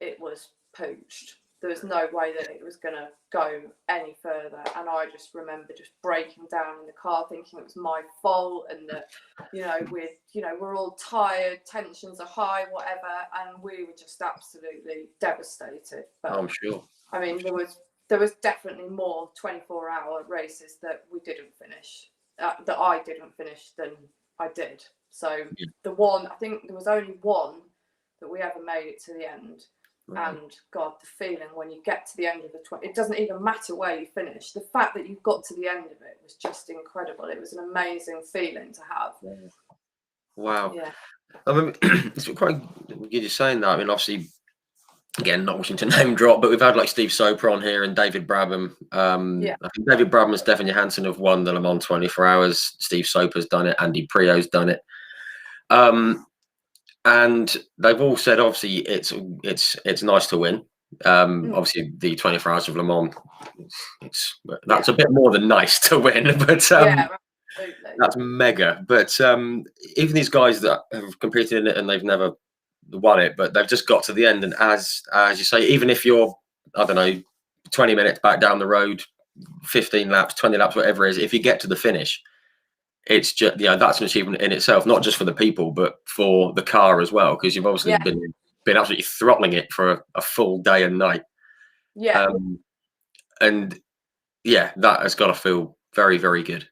B: it was pooched. There was no way that it was going to go any further. And I just remember just breaking down in the car, thinking it was my fault, and that, we're all tired, tensions are high, whatever. And we were just absolutely devastated. But
A: I'm sure.
B: I mean, there was definitely more 24-hour races that we didn't finish, that I didn't finish than I did. So I think there was only one that we ever made it to the end. And God, the feeling when you get to the end of the 20, it doesn't even matter where you finish. The fact that you got to the end of it was just incredible. It was an amazing feeling to have.
A: Wow.
B: Yeah.
A: I mean, it's quite good you're saying that. I mean, obviously, again, not wishing to name drop, but we've had like Steve Soper on here and David Brabham. I think David Brabham and Stefan Johansson have won the Le Mans 24 Hours. Steve Soper's done it. Andy Prio's done it. And they've all said, obviously, it's nice to win. Obviously, the 24 Hours of Le Mans, that's a bit more than nice to win, but
B: absolutely.
A: That's mega. But even these guys that have competed in it and they've never won it, but they've just got to the end. And as you say, even if you're, I don't know, 20 minutes back down the road, 15 laps, 20 laps, whatever it is, if you get to the finish, it's just, that's an achievement in itself, not just for the people, but for the car as well, because you've obviously been absolutely throttling it for a full day and night.
B: Yeah.
A: And that has got to feel very, very good.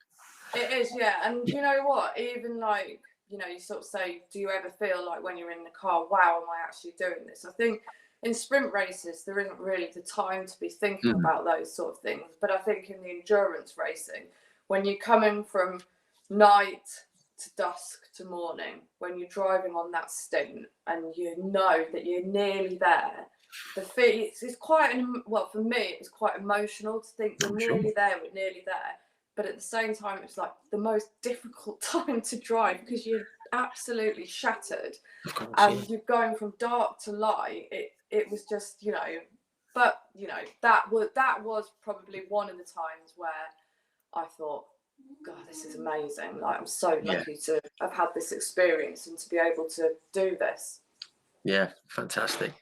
B: It is, yeah. And you know what? Even like, you sort of say, do you ever feel like when you're in the car, wow, am I actually doing this? I think in sprint races, there isn't really the time to be thinking about those sort of things. But I think in the endurance racing, when you come in from night to dusk to morning, when you're driving on that stint and you know that you're nearly there, it's quite for me it was quite emotional to think we're nearly there. But at the same time, it's like the most difficult time to drive because you're absolutely shattered.
A: Of course,
B: and you're going from dark to light. It was just, but that was probably one of the times where I thought, God, this is amazing. Like, I'm so lucky to have had this experience and to be able to do this.
A: Yeah, fantastic.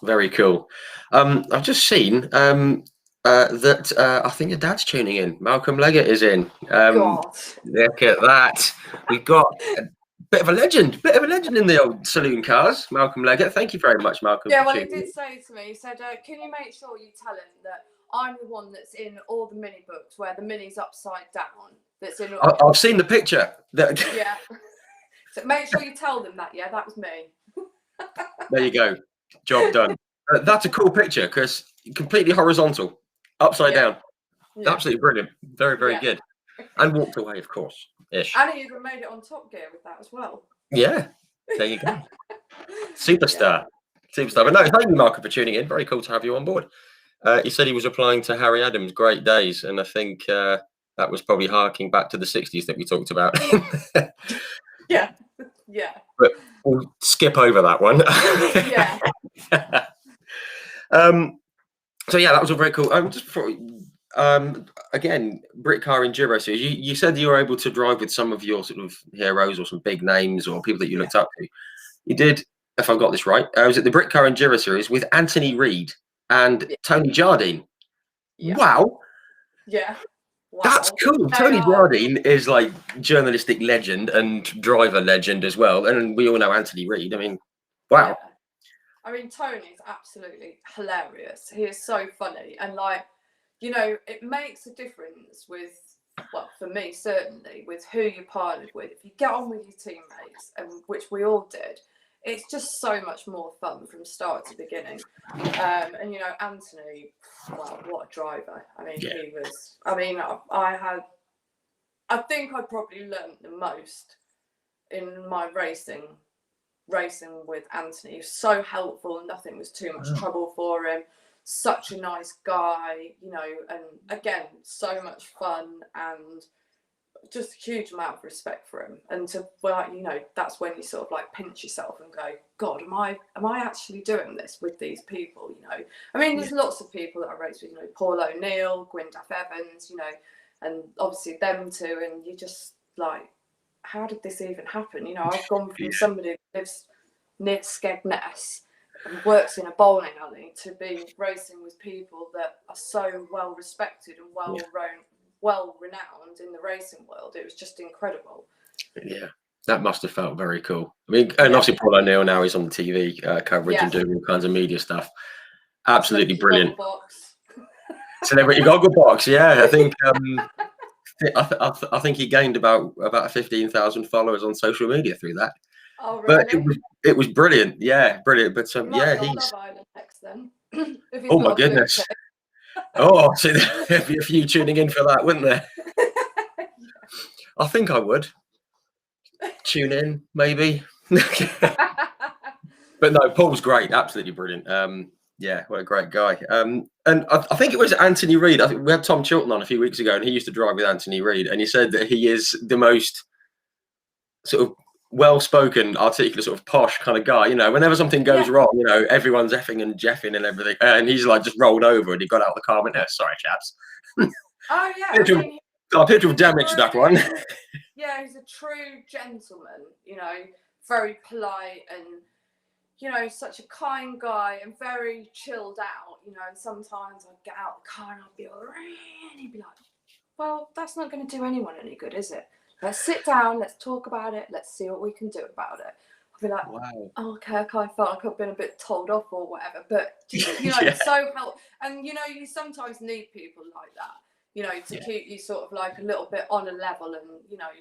A: Very cool. I've just seen that I think your dad's tuning in. Malcolm Leggate is in. Look at that. We've got a bit of a legend in the old saloon cars. Malcolm Leggate. Thank you very much, Malcolm.
B: Yeah, well, he did say to me, he said, can you make sure you tell him that I'm the one that's in all the mini books where the mini's upside down. That's in.
A: I've seen the picture.
B: Yeah. So make sure you tell them that. Yeah, that was me.
A: There you go. Job done. That's a cool picture because completely horizontal, upside down. Yeah. Absolutely brilliant. Very, very good. And walked away, of course. Ish.
B: And he even made it on Top Gear with that as well.
A: Yeah. There you go. Superstar. Superstar. But no, thank you, Marco, for tuning in. Very cool to have you on board. He said he was replying to Harry Adams' Great Days, and I think that was probably harking back to the 60s that we talked about.
B: Yeah.
A: But we'll skip over that one.
B: Yeah.
A: So yeah, that was all very cool. Just for, again, Brit Car Enduro Series. You said you were able to drive with some of your sort of heroes or some big names or people that you looked up to. You did, if I got this right, was it the Brit Car Enduro Series with Anthony Reid and Tony Jardine?
B: Yeah.
A: Wow.
B: Yeah. Wow.
A: That's cool. Tony Jardine is like journalistic legend and driver legend as well. And we all know Anthony Reid. I mean, wow.
B: Yeah. I mean, Tony's absolutely hilarious. He is so funny. And like, you know, it makes a difference with, well, for me, certainly, with who you partnered with. If you get on with your teammates, and which we all did, it's just so much more fun from start to beginning. And, you know, Anthony, well, what a driver. I mean, he was, I mean, I think I probably learned the most in my racing with Anthony. He was so helpful, nothing was too much trouble for him. Such a nice guy, you know, and again, so much fun and just a huge amount of respect for him. And to, well, you know, that's when you sort of like pinch yourself and go, God, am I actually doing this with these people? You know, I mean, there's lots of people that I race with, you know, Paul O'Neill, Gwyndaf Evans, you know, and obviously them two, and you just like, how did this even happen? You know, I've gone from somebody who lives near Skegness and works in a bowling alley to be racing with people that are so well respected and well renowned in the racing world. It was just incredible.
A: Yeah, that must have felt very cool. I mean, and obviously Paul O'Neill now is on the TV coverage and doing all kinds of media stuff. Absolutely brilliant. Celebrity Gogglebox, yeah. I think I think he gained about 15,000 followers on social media through that.
B: Oh, really?
A: But it was brilliant. Yeah, brilliant. But yeah, he's
B: Love Island next then.
A: Oh my goodness. Oh, so there'd be a few tuning in for that, wouldn't there? I think I would tune in, maybe. But no, Paul's great, absolutely brilliant. Yeah, what a great guy. And I think it was Anthony Reid. I think we had Tom Chilton on a few weeks ago, and he used to drive with Anthony Reid, and he said that he is the most sort of well-spoken, articulate, sort of posh kind of guy. You know, whenever something goes wrong, you know, everyone's effing and jeffing and everything, and he's like just rolled over and he got out the car and went, sorry, chaps.
B: Oh yeah,
A: I appear to have damaged that one.
B: Yeah, he's a true gentleman. You know, very polite and, you know, such a kind guy and very chilled out. You know, and sometimes I'd get out the car and I'd be like, and he'd be like, well, that's not going to do anyone any good, is it? Let's sit down, let's talk about it, let's see what we can do about it. I'll be like, wow. Oh, okay, I kind of felt like I've been a bit told off or whatever, but just, you know, it's so helpful. And, you know, you sometimes need people like that, you know, to keep you sort of like a little bit on a level. And, you know,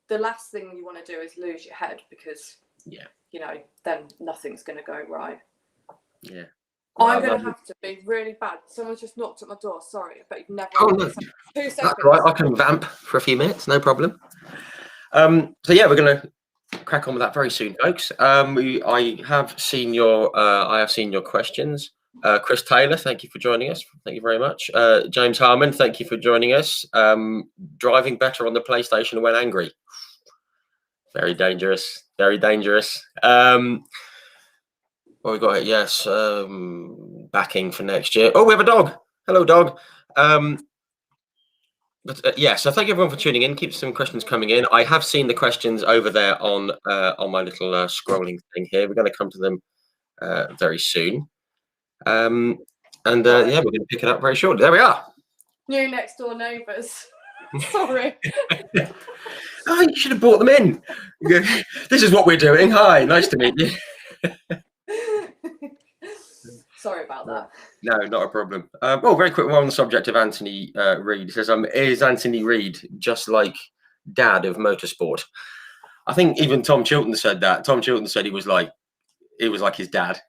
B: the last thing you want to do is lose your head because, you know, then nothing's going to go right. Yeah. I'm going to have to be really bad. Someone's just knocked at my door. Sorry, but you've never.
A: Oh, no. 2 seconds. That's right. I can vamp for a few minutes. No problem. So yeah, we're going to crack on with that very soon, folks. I have seen your questions. Chris Taylor, thank you for joining us. Thank you very much. James Harmon, thank you for joining us. Driving better on the PlayStation when angry. Very dangerous. Very dangerous. Well, we got it. Yes, backing for next year. Oh, we have a dog. Hello, dog. But yeah, so thank you everyone for tuning in. Keep some questions coming in. I have seen the questions over there on my little scrolling thing here. We're going to come to them very soon. Yeah, we're going to pick it up very shortly. There we are.
B: New next door neighbours. Sorry.
A: Oh, you should have brought them in. This is what we're doing. Hi, nice to meet you.
B: Sorry about that.
A: No, not a problem. Well, very quick one on the subject of Anthony Reid. It says, is Anthony Reid just like dad of motorsport? I think even Tom Chilton said that. Tom Chilton said it was like his dad.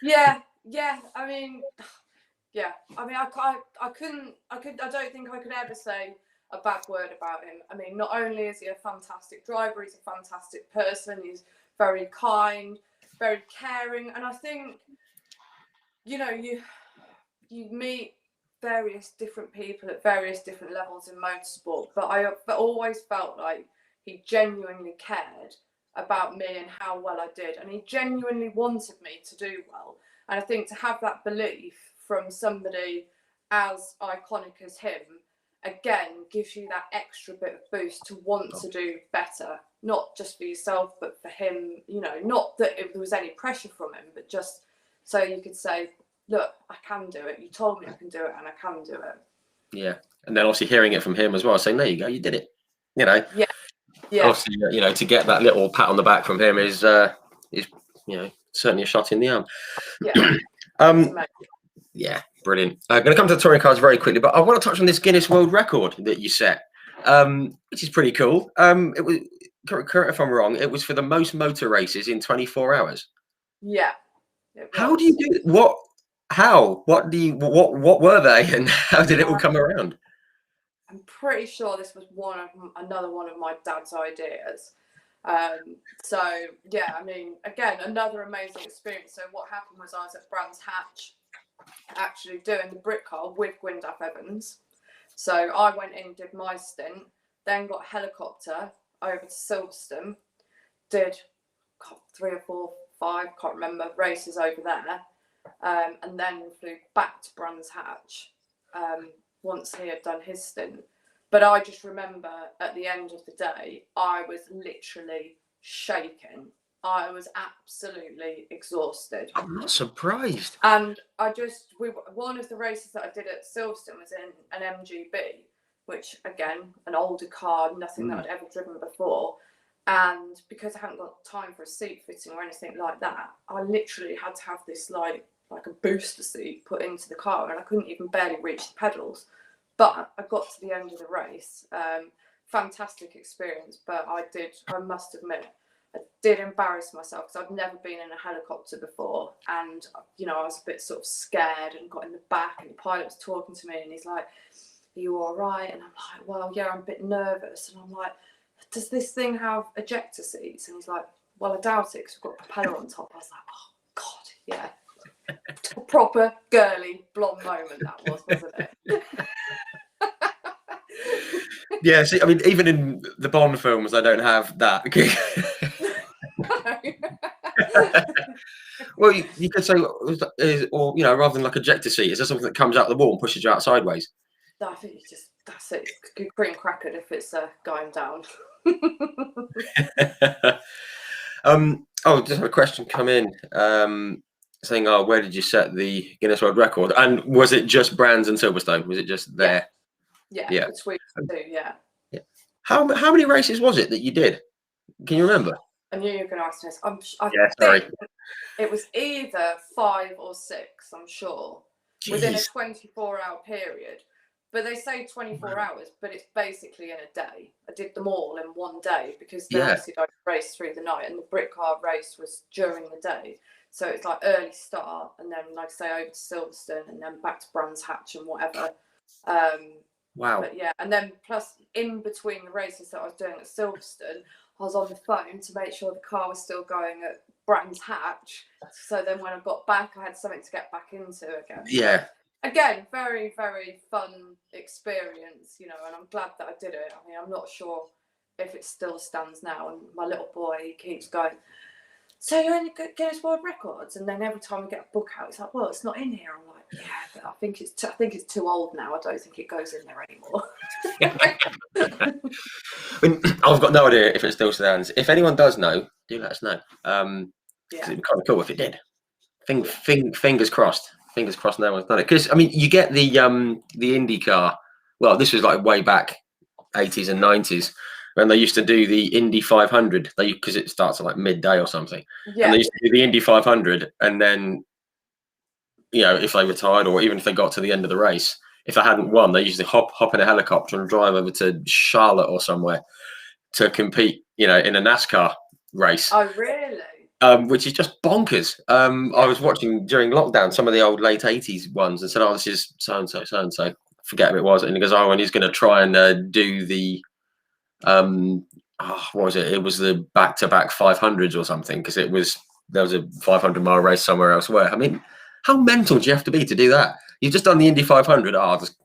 B: Yeah. I mean, yeah. I mean, I don't think I could ever say a bad word about him. I mean, not only is he a fantastic driver, he's a fantastic person. He's very kind. very caring, and I think, you know, you meet various different people at various different levels in motorsport, but I always felt like he genuinely cared about me and how well I did, and he genuinely wanted me to do well. And I think to have that belief from somebody as iconic as him, again, gives you that extra bit of boost to want to do better, not just for yourself, but for him. You know, not that there was any pressure from him, but just so you could say, look, I can do it. You told me I can do it, and I can do it.
A: Yeah. And then obviously hearing it from him as well, saying, there you go, you did it. You know,
B: Yeah.
A: Obviously, you know, to get that little pat on the back from him is you know, certainly a shot in the arm.
B: Yeah.
A: Yeah, brilliant. I'm going to come to the touring cars very quickly, but I want to touch on this Guinness World Record that you set, which is pretty cool. It was, correct if I'm wrong, it was for the most motor races in 24 hours.
B: Yeah.
A: How do you do it? What were they, and how did it all come around?
B: I'm pretty sure this was another one of my dad's ideas. So yeah, I mean, again, another amazing experience. So what happened was I was at Brands Hatch, actually doing the Brit car with Gwyndaf Evans. So I went in, did my stint, then got a helicopter over to Silverstone, did 3 or 4, 5, can't remember, races over there, and then flew back to Brands Hatch once he had done his stint. But I just remember at the end of the day, I was literally shaking. I was absolutely exhausted.
A: I'm not surprised.
B: And one of the races that I did at Silverstone was in an MGB, which again, an older car, nothing that I'd ever driven before. And because I hadn't got time for a seat fitting or anything like that, I literally had to have this like a booster seat put into the car, and I couldn't even barely reach the pedals. But I got to the end of the race. Fantastic experience, but I must admit, I did embarrass myself because I've never been in a helicopter before, and you know, I was a bit sort of scared and got in the back, and the pilot was talking to me, and he's like, "Are you all right?" And I'm like, "Well, yeah, I'm a bit nervous." And I'm like, "Does this thing have ejector seats?" And he's like, "Well, I doubt it because we've got a propeller on top." I was like, "Oh God, yeah." A proper girly blonde moment that was, wasn't it?
A: Yeah, see, I mean, even in the Bond films, I don't have that. Well, you could say, or you know, rather than like ejector seat, is there something that comes out the wall and pushes you out sideways?
B: No, I think that's it. It's cream crackered if it's going down.
A: Just had a question come in saying, "Oh, where did you set the Guinness World Record? And was it just Brands and Silverstone? Was it just there?"
B: Yeah. Between the two, yeah.
A: How many races was it that you did? Can you remember?
B: I knew you were going to ask this.
A: Sorry.
B: It was either 5 or 6, I'm sure, within a 24-hour period. But they say 24 hours, but it's basically in a day. I did them all in one day because they obviously don't race through the night, and the Brit car race was during the day. So it's like early start, and then, like I say, over to Silverstone, and then back to Brands Hatch and whatever.
A: Wow.
B: But yeah, and then plus in between the races that I was doing at Silverstone, I was on the phone to make sure the car was still going at Brands Hatch. So then when I got back, I had something to get back into again.
A: Yeah.
B: Again, very, very fun experience, you know, and I'm glad that I did it. I mean, I'm not sure if it still stands now. And my little boy, he keeps going, "So you're in the Guinness World Records?" And then every time we get a book out, it's like, "Well, it's not in here." I'm like, "Yeah, but I think it's too old now. I don't think it goes in there anymore."
A: I mean, I've got no idea if it still stands. If anyone does know, do let us know. It'd be kind of cool if it did. Fingers crossed. Fingers crossed no one's done it. Because I mean, you get the IndyCar. Well, this was like way back 80s and 90s when they used to do the Indy 500. Because it starts at like midday or something. Yeah. And they used to do the Indy 500, and then, you know, if they retired or even if they got to the end of the race, if they hadn't won, they used to hop in a helicopter and drive over to Charlotte or somewhere to compete, you know, in a NASCAR race.
B: Oh, really?
A: Which is just bonkers. I was watching during lockdown some of the old late 80s ones and said, "Oh, this is so-and-so, so-and-so." Forget who it was. And he goes, "Oh, and he's going to try and do the, what was it? It was the back-to-back 500s or something, because it was there was a 500-mile race somewhere elsewhere. I mean, how mental do you have to be to do that? You've just done the Indy 500. Oh, I'll just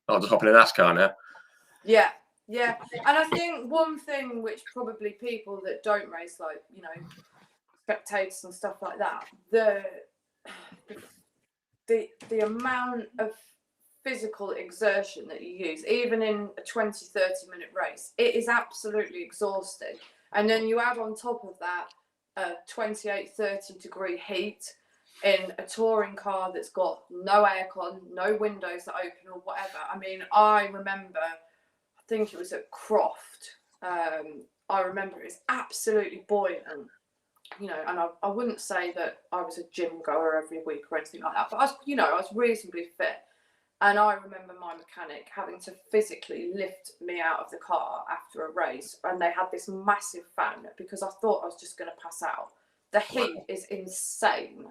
A: hop in a NASCAR now.
B: Yeah, yeah. And I think one thing which probably people that don't race, like, you know, spectators and stuff like that, the amount of physical exertion that you use, even in a 20-30 minute race, it is absolutely exhausting. And then you add on top of that 28-30 degree heat in a touring car that's got no aircon, no windows that open or whatever. I mean, I remember, I think it was at Croft, I remember it was absolutely buoyant, you know, and I wouldn't say that I was a gym goer every week or anything like that, but I was reasonably fit. And I remember my mechanic having to physically lift me out of the car after a race, and they had this massive fan because I thought I was just going to pass out. The heat is insane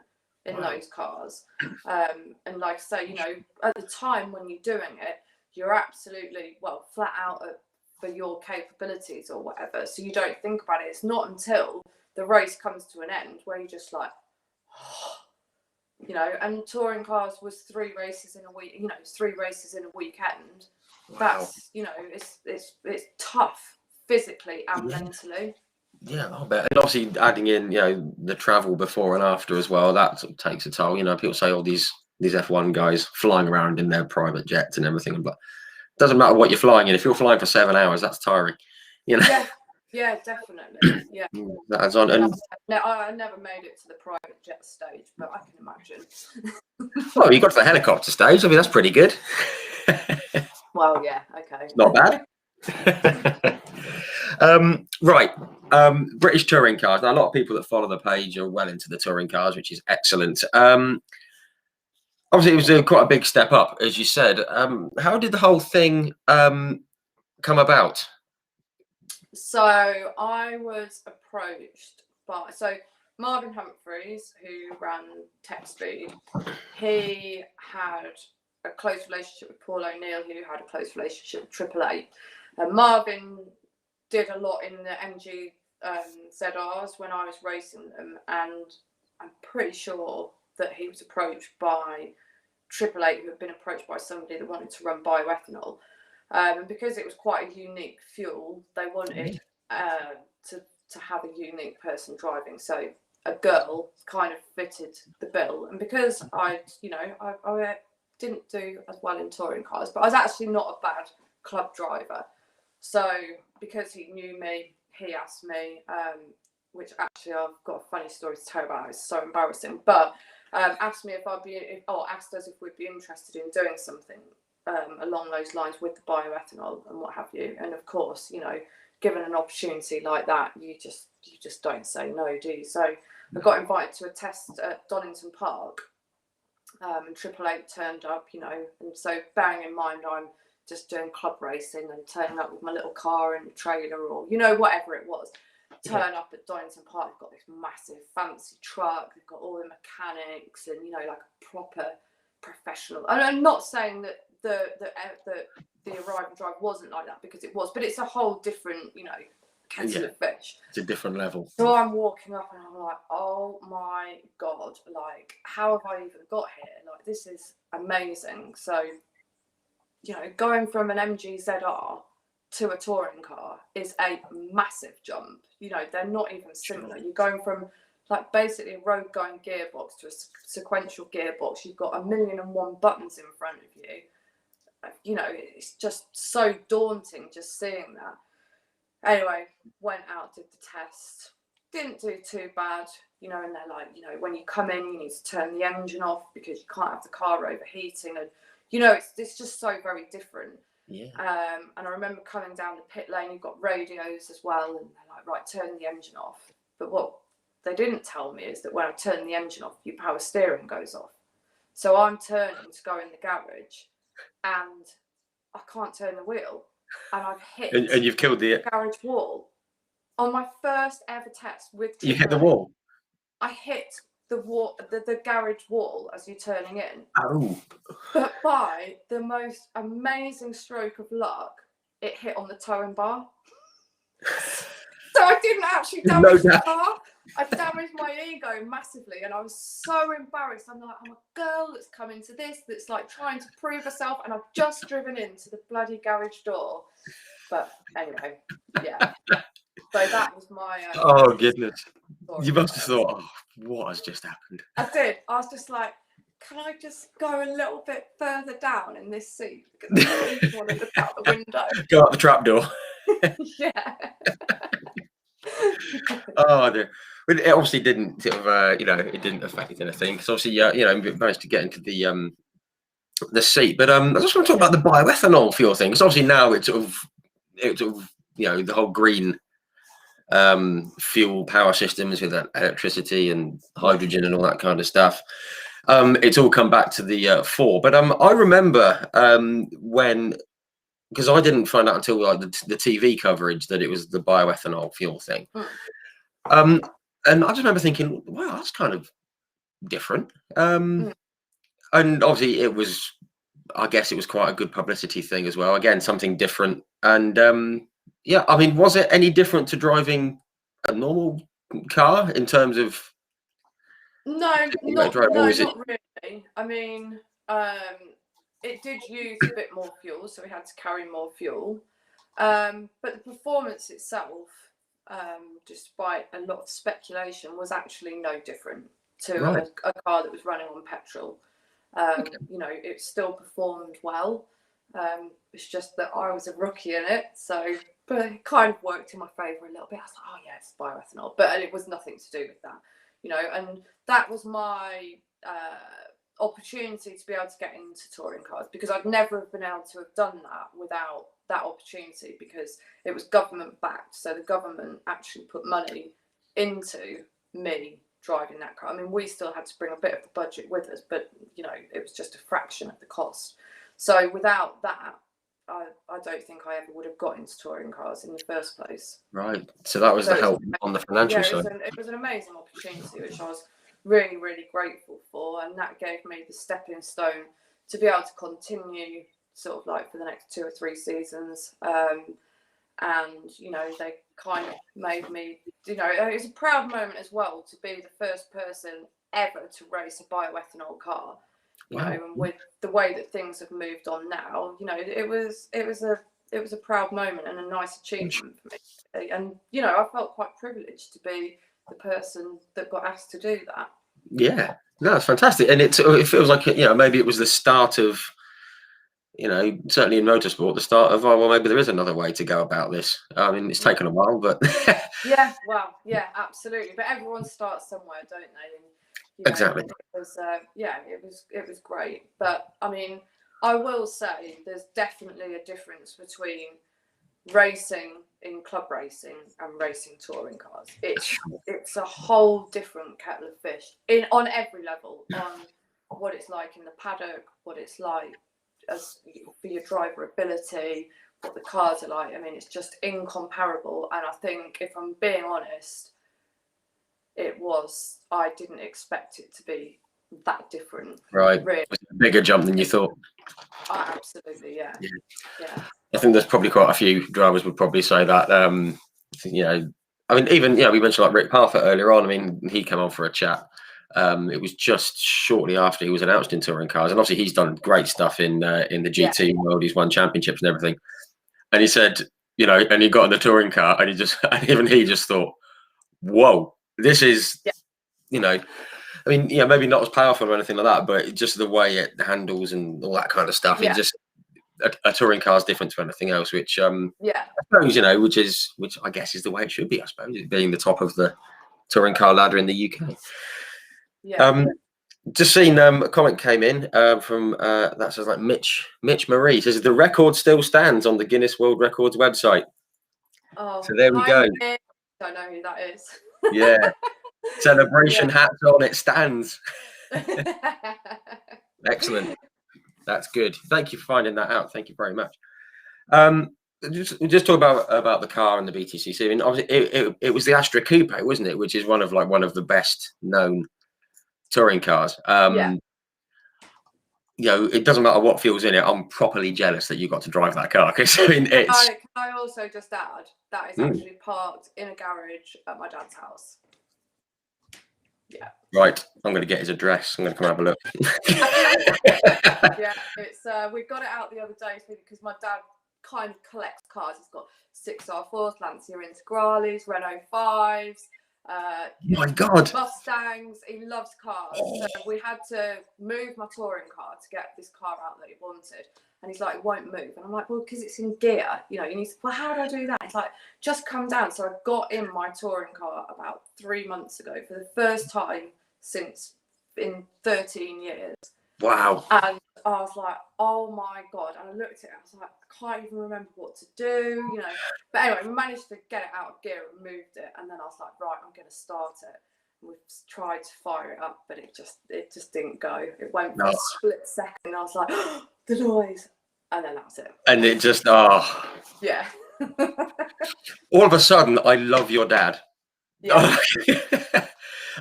B: in those cars. And like I say, you know, at the time when you're doing it, you're absolutely, well, flat out for your capabilities or whatever. So you don't think about it. It's not until the race comes to an end where you're just like, oh, you know, and touring cars was 3 races in a week, you know, 3 races in a weekend. Wow. That's, you know, it's tough physically and mentally.
A: Yeah, I'll bet. And obviously adding in, you know, the travel before and after as well, that sort of takes a toll. You know, people say all these F1 guys flying around in their private jets and everything, but it doesn't matter what you're flying in. If you're flying for 7 hours, that's tiring. You know.
B: Yeah, definitely. Yeah.
A: That's on. And
B: I never made it to the private jet stage, but I can imagine.
A: Well, you got to the helicopter stage. I mean, that's pretty good.
B: Well, yeah, okay.
A: Not bad. Right. British touring cars. Now, a lot of people that follow the page are well into the touring cars, which is excellent. Obviously, it was quite a big step up, as you said. How did the whole thing come about?
B: So I was approached by Marvin Humphreys, who ran Tech Speed. He had a close relationship with Paul O'Neill, who had a close relationship with AAA. Marvin did a lot in the MG ZRs when I was racing them, and I'm pretty sure that he was approached by AAA, who had been approached by somebody that wanted to run bioethanol. And because it was quite a unique fuel, they wanted to have a unique person driving. So a girl kind of fitted the bill. And because I didn't do as well in touring cars, but I was actually not a bad club driver. So because he knew me, he asked me, which actually I've got a funny story to tell about. It's so embarrassing. But asked me asked us if we'd be interested in doing something along those lines with the bioethanol and what have you. And of course, you know, given an opportunity like that, you just don't say no, do you? So I got invited to a test at Donington Park, and AAA turned up, you know. And so bearing in mind I'm just doing club racing and turning up with my little car and trailer, or, you know, whatever it was, turn up at Donington Park. They've got this massive fancy truck, they've got all the mechanics and, you know, like a proper professional. And I'm not saying that the arrive and drive wasn't like that, because it was, but it's a whole different, you know, kettle of fish. It's
A: a different level.
B: So I'm walking up and I'm like, oh my God, like, how have I even got here? Like, this is amazing. So, you know, going from an MG ZR to a touring car is a massive jump. You know, they're not even similar. You're going from like basically a road going gearbox to a sequential gearbox. You've got 1,000,001 buttons in front of you. You know, it's just so daunting just seeing that. Anyway, went out, did the test, didn't do too bad, you know, and they're like, you know, when you come in, you need to turn the engine off because you can't have the car overheating. And, you know, it's just so very different.
A: Yeah.
B: And I remember coming down the pit lane, you've got radios as well, and they're like, right, turn the engine off. But what they didn't tell me is that when I turn the engine off, your power steering goes off. So I'm turning to go in the garage, and I can't turn the wheel, and I've hit
A: and you've killed the
B: garage wall on my first ever test with
A: you hit the wall.
B: I hit the wall, the garage wall as you're turning in.
A: Oh.
B: But by the most amazing stroke of luck, it hit on the towing bar. So I didn't actually damage the car. I damaged my ego massively, and I was so embarrassed. I'm like, I'm a girl that's come into this, that's like trying to prove herself, and I've just driven into the bloody garage door. But anyway, yeah. So that was my.
A: Oh goodness! You
B: touring
A: must have
B: cars.
A: thought, oh, what has just happened?
B: I did. I was just like, can I just go a little bit further down in this seat? Because I really want to look out the window.
A: Go out the trapdoor.
B: Yeah.
A: Oh dear. But it obviously didn't sort of, you know, it didn't affect anything because obviously, you know, we managed to get into the seat. But I just want to talk about the bioethanol fuel thing because obviously now it's sort of, you know, the whole green fuel power systems with that electricity and hydrogen and all that kind of stuff. It's all come back to the fore. But I remember when, because I didn't find out until like the TV coverage that it was the bioethanol fuel thing. And I just remember thinking, wow, that's kind of different. And obviously it was, I guess it was quite a good publicity thing as well. Again, something different. And yeah, I mean, was it any different to driving a normal car in terms of?
B: No, not really. I mean, it did use a bit more fuel, so we had to carry more fuel. But the performance itself, despite a lot of speculation, was actually no different to a car that was running on petrol. You know, it still performed well. It's just that I was a rookie in it, so but it kind of worked in my favour a little bit. I was like, oh yeah, it's bioethanol, but it was nothing to do with that, you know. And that was my opportunity to be able to get into touring cars, because I'd never have been able to have done that without that opportunity, because it was government backed. So the government actually put money into me driving that car. I mean, we still had to bring a bit of the budget with us, but you know, it was just a fraction of the cost. So without that, I don't think I ever would have got into touring cars in the first place.
A: Right. So that was the help on the financial side.
B: It was an amazing opportunity, which I was really, really grateful for. And that gave me the stepping stone to be able to continue sort of like for the next 2 or 3 seasons. And, you know, they kind of made me, you know, it was a proud moment as well to be the first person ever to race a bioethanol car. You know, and with the way that things have moved on now, you know, it was a proud moment and a nice achievement for me. And you know, I felt quite privileged to be the person that got asked to do that.
A: Yeah, no, it's fantastic, and it feels like, you know, maybe it was the start of, you know, certainly in motorsport, the start of, oh well, maybe there is another way to go about this. I mean, it's taken a while, but
B: yeah, well, yeah, absolutely. But everyone starts somewhere, don't they? And, you know,
A: exactly.
B: it was, yeah, it was great. But I mean, I will say there's definitely a difference between racing in club racing and racing touring cars. It's a whole different kettle of fish on every level, on what it's like in the paddock, what it's like as for your driver ability, what the cars are like. I mean, it's just incomparable. And I think, if I'm being honest, I didn't expect it to be that different.
A: Right.
B: Really.
A: It was a bigger jump than you thought.
B: Oh, absolutely, yeah.
A: I think there's probably quite a few drivers would probably say that. You know, I mean, even, you know, we mentioned like Rick Parfitt earlier on. I mean, he came on for a chat. It was just shortly after he was announced in touring cars, and obviously he's done great stuff in the GT world. He's won championships and everything. And he said, you know, and he got in the touring car, and even he just thought, "Whoa, this is," you know. I mean, yeah, maybe not as powerful or anything like that, but just the way it handles and all that kind of stuff. It just a touring car is different to anything else, which I suppose, you know, which I guess is the way it should be. I suppose, it being the top of the touring car ladder in the UK. Just seen a comment came in from that says like Mitch Marie says the record still stands on the Guinness World Records website.
B: Oh,
A: so there we go.
B: I don't know who that is.
A: Yeah. Celebration hats on, it stands. Excellent. That's good. Thank you for finding that out. Thank you very much. Just talk about the car and the BTCC. I mean, obviously it was the Astra Coupe, wasn't it? Which is one of the best known touring cars. You know, it doesn't matter what fuel's in it. I'm properly jealous that you got to drive that car, because I mean, it's.
B: Can I also just add that is actually parked in a garage at my dad's house. Yeah.
A: Right, I'm going to get his address. I'm going to come have a look.
B: Yeah, it's we got it out the other day because my dad kind of collects cars. He's got 6R4s, Lancia Integrales, Renault 5s,
A: My God.
B: Mustangs. He loves cars. So we had to move my touring car to get this car out that he wanted. And he's like, it won't move. And I'm like, well, because it's in gear. You know, you need to, well, how do I do that? He's like, just come down. So I got in my touring car about 3 months ago for the first time since in 13 years.
A: Wow.
B: And I was like, oh my God. And I looked at it, I was like, I can't even remember what to do, you know. But anyway, we managed to get it out of gear and moved it. And then I was like, right, I'm going to start it. And we've tried to fire it up, but it just didn't go. It went for a split second. I was like, oh, the noise. And then that was it.
A: And it just,
B: Yeah.
A: all of a sudden, I love your dad.
B: Yeah.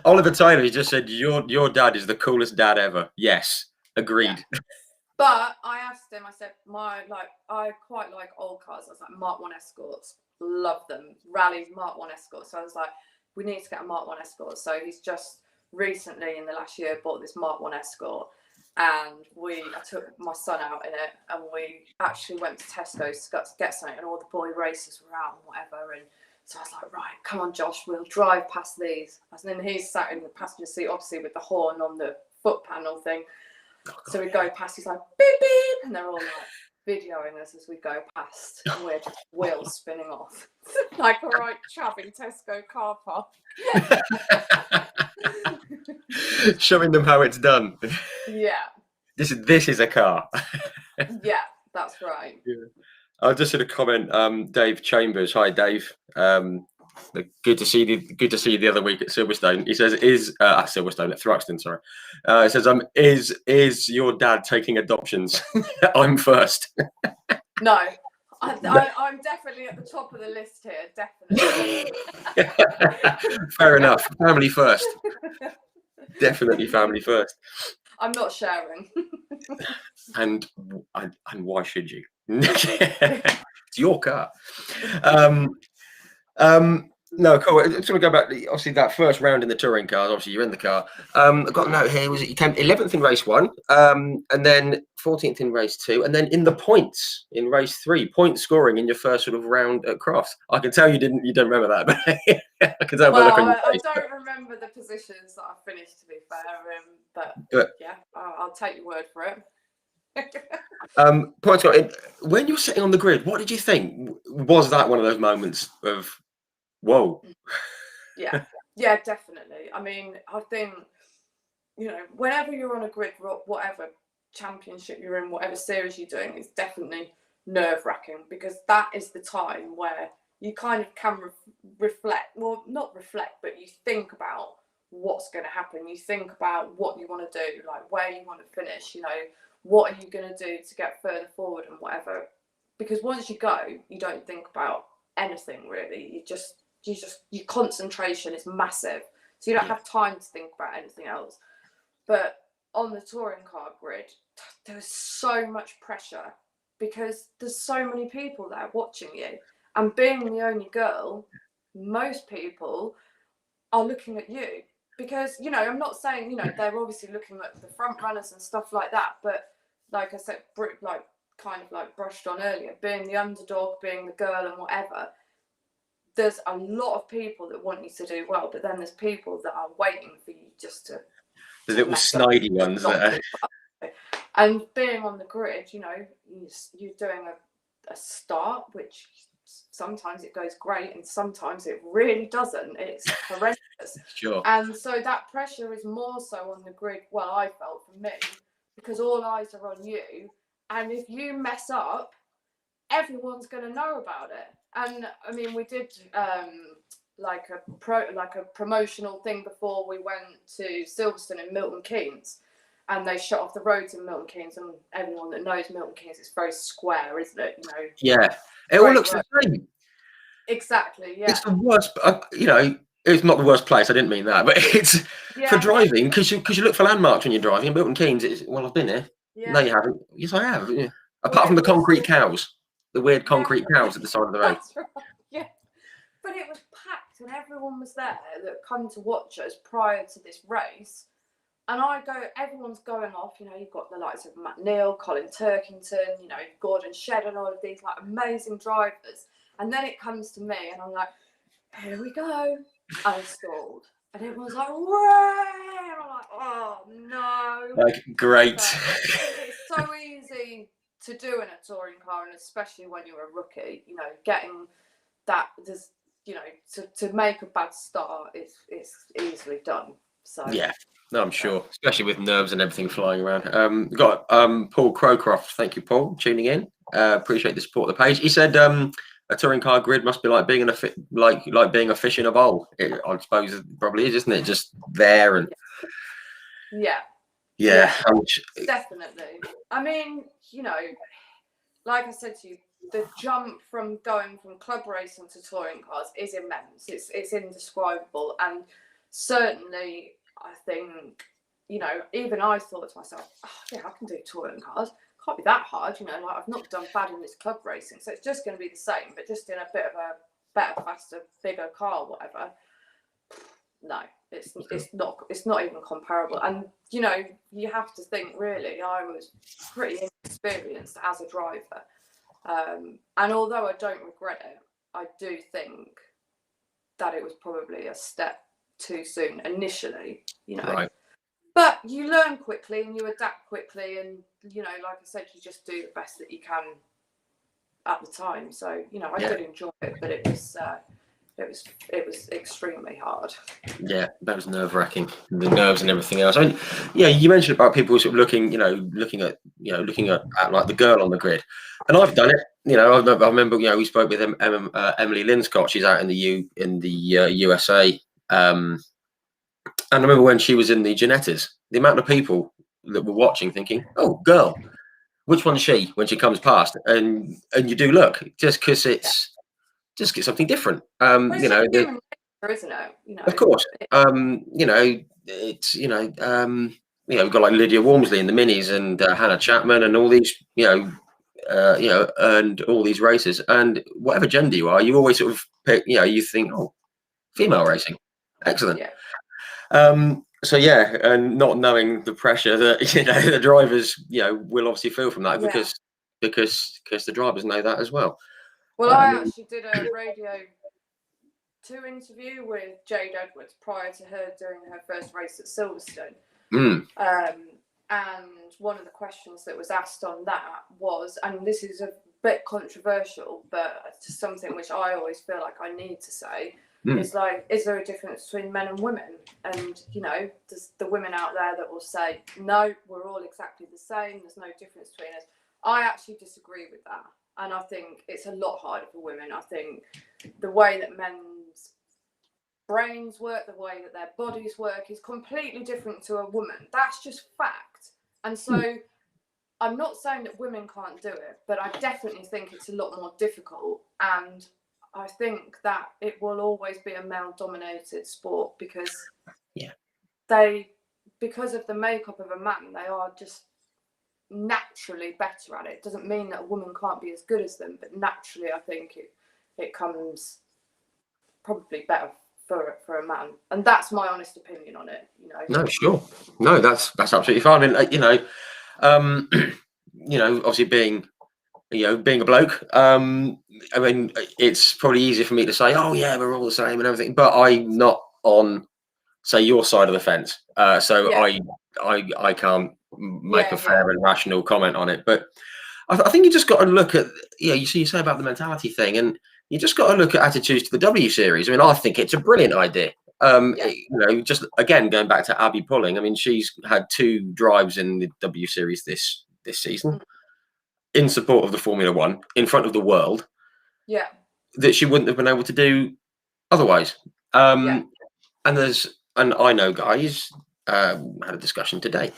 A: Oliver Taylor, he just said, your dad is the coolest dad ever. Yes, agreed.
B: Yeah. But I asked him, I said, I quite like old cars. I was like, Mark 1 Escorts, love them. Rally Mark 1 Escorts. So I was like, we need to get a Mark 1 Escort. So he's just recently in the last year bought this Mark 1 Escort. And I took my son out in it, and we actually went to Tesco's to get something, and all the boy racers were out and whatever. And so I was like, right, come on, Josh, we'll drive past these. And then he's sat in the passenger seat, obviously with the horn on the foot panel thing. So we go past, he's like, beep, beep, and they're all like videoing us as we go past, and we're just wheels spinning off. Like a right chav in Tesco car park.
A: Showing them how it's done.
B: Yeah.
A: This is a car.
B: Yeah, that's right.
A: Yeah. I just had a comment. Dave Chambers, hi Dave. Good to see you the other week at Silverstone. He says, Silverstone at Thruxton, sorry. It says, is your dad taking adoptions? I'm first.
B: No, I'm definitely at the top of the list here, definitely.
A: Fair enough. Family first. Definitely family first.
B: I'm not sharing.
A: And why should you? It's your car. No, cool. I'm just going to go back. Obviously, that first round in the touring cars. Obviously, you're in the car. I've got a note here. Was it you came 11th in race 1, and then 14th in race 2, and then in the points in race 3, point scoring in your first sort of round at Crofts. I can tell you don't remember that, but I can tell.
B: Well, I don't remember the positions that I finished, to be fair. But yeah, I'll take your word for it.
A: Points scoring. When you were sitting on the grid, what did you think? Was that one of those moments of whoa?
B: Yeah, definitely. I mean, I think, you know, whenever you're on a grid, whatever championship you're in, whatever series you're doing, it's definitely nerve-wracking, because that is the time where you kind of can reflect, well, not reflect, but you think about what's going to happen. You think about what you want to do, like where you want to finish, you know, what are you going to do to get further forward and whatever. Because once you go, you don't think about anything really. Your concentration is massive, so you don't have time to think about anything else. But on the touring car grid, there's so much pressure because there's so many people there watching you, and being the only girl, most people are looking at you because, you know, I'm not saying, you know, they're obviously looking at the front runners and stuff like that, but like I said, like kind of like brushed on earlier, being the underdog, being the girl and whatever, there's a lot of people that want you to do well, but then there's people that are waiting for you just to
A: the little snidey ones there.
B: And being on the grid, you know, you're doing a start, which sometimes it goes great and sometimes it really doesn't. It's horrendous.
A: Sure.
B: And so that pressure is more so on the grid, well, I felt, for me, because all eyes are on you. And if you mess up, everyone's going to know about it. And I mean, we did like a promotional thing before we went to Silverstone in Milton Keynes, and they shut off the roads in Milton Keynes. And everyone that knows Milton Keynes, it's very square, isn't it? You know.
A: Yeah, it all looks the same.
B: Exactly. Yeah.
A: It's the worst. You know, it's not the worst place. I didn't mean that, but it's for driving because you look for landmarks when you're driving. In Milton Keynes, I've been there. Yeah. No, you haven't. Yes, I have. Yeah. Apart from the concrete cows. The weird concrete cows at the side of the road.
B: That's right. Yeah. But it was packed and everyone was there that come to watch us prior to this race. And everyone's going off, you know, you've got the likes of Matt Neal, Colin Turkington, you know, Gordon Shedden, all of these like amazing drivers. And then it comes to me and I'm like, here we go. I stalled. And everyone's like, way! And I'm like, oh no.
A: Like, great.
B: It's so easy to do in a touring car, and especially when you're a rookie, you know, getting that, you know, to make a bad start is easily done. So
A: yeah, no, I'm sure, especially with nerves and everything flying around. Got Paul Crowcroft. Thank you, Paul, tuning in. Appreciate the support of the page. He said a touring car grid must be like being like being a fish in a bowl. I suppose it probably is, isn't it? Just there and yeah,
B: definitely. I mean, you know, like I said to you, the jump from going from club racing to touring cars is immense. It's indescribable, and certainly I think, you know, even I thought to myself, oh, yeah, I can do touring cars. Can't be that hard, you know. Like, I've not done bad in this club racing, so it's just going to be the same, but just in a bit of a better, faster, bigger car, whatever. No, it's not even comparable. And you know, you have to think, really, I was pretty inexperienced as a driver, and although I don't regret it, I do think that it was probably a step too soon initially, you know.
A: Right.
B: But you learn quickly and you adapt quickly, and you know, like I said, you just do the best that you can at the time. So you know, I did enjoy it, but it was extremely hard.
A: Yeah, that was nerve-wracking. The nerves and everything else. I mean, yeah, you mentioned about people sort of looking at like the girl on the grid, and I've done it. You know, I remember, you know, we spoke with Emily Linscott. She's out in the USA. And I remember when she was in the Genettas, the amount of people that were watching, thinking, "Oh, girl, which one's she?" When she comes past, and you do look, just because it's just get something different.
B: Well,
A: You know,
B: human nature, isn't it? You know,
A: of course. You know, it's we've got like Lydia Walmsley in the minis and Hannah Chapman and all these, and all these races. And whatever gender you are, you always sort of pick. You know, you think, "Oh, female racing, excellent."
B: Yeah.
A: So yeah, and not knowing the pressure that, you know, the drivers, you know, will obviously feel from that, because the drivers know that as well.
B: Well, I actually did a Radio 2 interview with Jade Edwards prior to her doing her first race at Silverstone. And one of the questions that was asked on that was, and this is a bit controversial, but it's something which I always feel like I need to say, is like, is there a difference between men and women? And, you know, there's the women out there that will say, no, we're all exactly the same, there's no difference between us. I actually disagree with that. And I think it's a lot harder for women. I think the way that men's brains work, the way that their bodies work is completely different to a woman. That's just fact. And so I'm not saying that women can't do it, but I definitely think it's a lot more difficult. And I think that it will always be a male-dominated sport because because of the makeup of a man, they are just naturally better at it. It doesn't mean that a woman can't be as good as them, but naturally I think it comes probably better for a man, and that's my honest opinion on it, you know.
A: No, sure. No, that's absolutely fine. I mean, you know, obviously being a bloke, I mean, it's probably easier for me to say, oh yeah, we're all the same and everything, but I'm not on, say, your side of the fence, so I can't make a fair and rational comment on it. But I think you just got to look at, you say about the mentality thing, and you just got to look at attitudes to the W Series. I mean, I think it's a brilliant idea. You know, just again going back to Abby Pulling. I mean, she's had 2 drives in the W Series this season in support of the Formula One, in front of the world.
B: Yeah.
A: That she wouldn't have been able to do otherwise. And I know guys had a discussion today.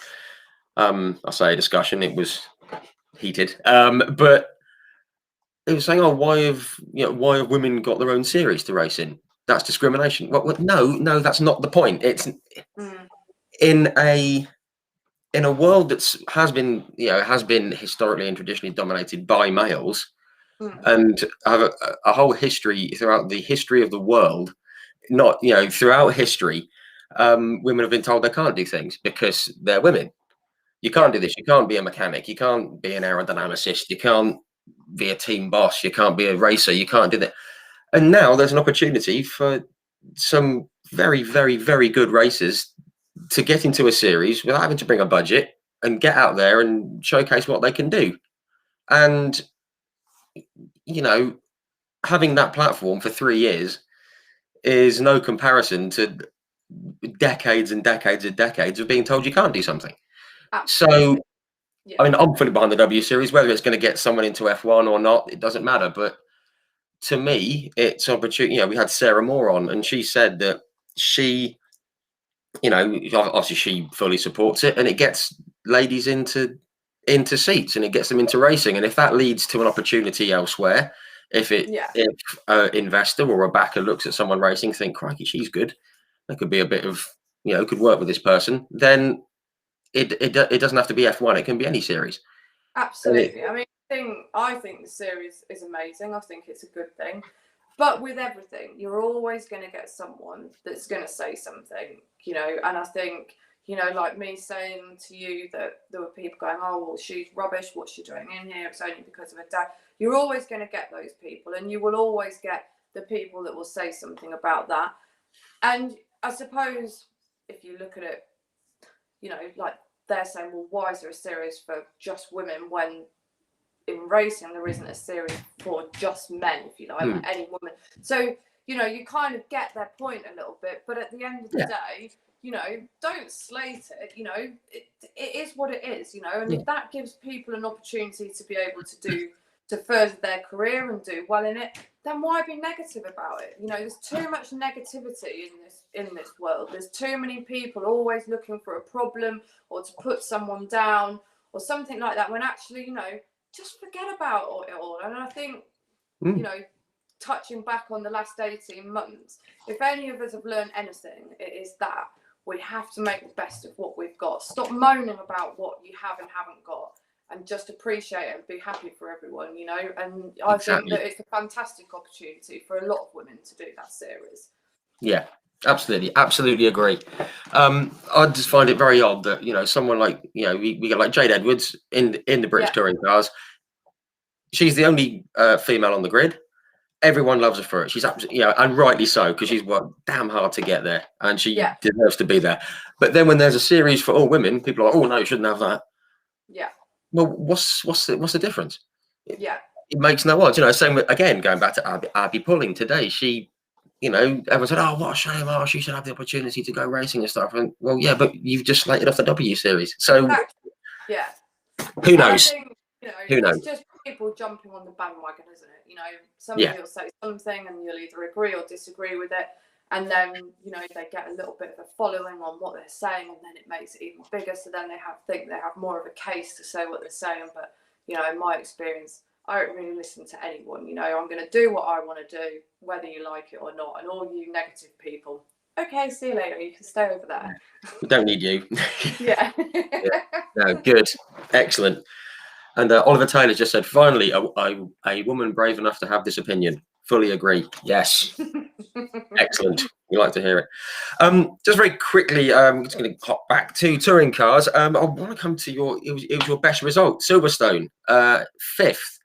A: I say a discussion, it was heated, but they were saying, "Oh, why have women got their own series to race in? That's discrimination." Well, no, that's not the point. It's in a world that's has been historically and traditionally dominated by males. and have a whole history throughout the history of the world. Not, throughout history, women have been told they can't do things because they're women. You can't do this. You can't be a mechanic. You can't be an aerodynamicist. You can't be a team boss. You can't be a racer. You can't do that. And now there's an opportunity for some very, very, very good racers to get into a series without having to bring a budget and get out there and showcase what they can do. And, having that platform for 3 years is no comparison to decades and decades and decades of being told you can't do something.
B: Absolutely.
A: So, I mean, I'm fully behind the W Series. Whether it's going to get someone into F1 or not, it doesn't matter. But to me, it's opportunity. We had Sarah Moore on, and she said that she, obviously she fully supports it, and it gets ladies into seats, and it gets them into racing. And if that leads to an opportunity elsewhere, if an investor or a backer looks at someone racing, think, crikey, she's good, that could be a bit of, could work with this person, then it doesn't have to be F1. It can be any series.
B: Absolutely. I think the series is amazing. I think it's a good thing. But with everything, you're always going to get someone that's going to say something, and I think, like me saying to you that there were people going, oh, well, she's rubbish. What's she doing in here? It's only because of her dad. You're always going to get those people, and you will always get the people that will say something about that. And I suppose if you look at it, like they're saying, well, why is there a series for just women when in racing there isn't a series for just men, if you like, any woman? So, you kind of get their point a little bit, but at the end of the day, don't slate it. It is what it is, and if that gives people an opportunity to be able to further their career and do well in it, then why be negative about it? There's too much negativity in this world. There's too many people always looking for a problem or to put someone down or something like that, when actually, just forget about it all. And I think, touching back on the last 18 months, if any of us have learned anything, it is that we have to make the best of what we've got. Stop moaning about what you have and haven't got, and just appreciate it and be happy for everyone, And I think that it's a fantastic opportunity for a lot of women to do that series.
A: Yeah, absolutely agree. I just find it very odd that someone like we get like Jade Edwards in the British touring cars. She's the only female on the grid. Everyone loves her for it. She's absolutely, and rightly so, because she's worked damn hard to get there, and she deserves to be there. But then when there's a series for all women, people are like, oh no, you shouldn't have that.
B: Yeah.
A: Well, what's the difference?
B: Yeah.
A: It makes no odds. Same with, again, going back to Abby Pulling today. She, everyone said, oh, what a shame. Oh, she should have the opportunity to go racing and stuff. And well, yeah, but you've just slated off the W Series. So
B: yeah,
A: who knows?
B: Who knows? It's just people jumping on the bandwagon, isn't it? Somebody will say something and you'll either agree or disagree with it. And then, they get a little bit of a following on what they're saying, and then it makes it even bigger. So then they think they have more of a case to say what they're saying. But, in my experience, I don't really listen to anyone. I'm going to do what I want to do, whether you like it or not. And all you negative people, okay, see you later. You can stay over there.
A: We don't need you.
B: Yeah.
A: No, good. Excellent. And Oliver Taylor just said, finally, a woman brave enough to have this opinion. Fully agree. Yes. Excellent. We like to hear it. Just very quickly, I'm just going to hop back to touring cars. I want to come to it was your best result, Silverstone, 5th,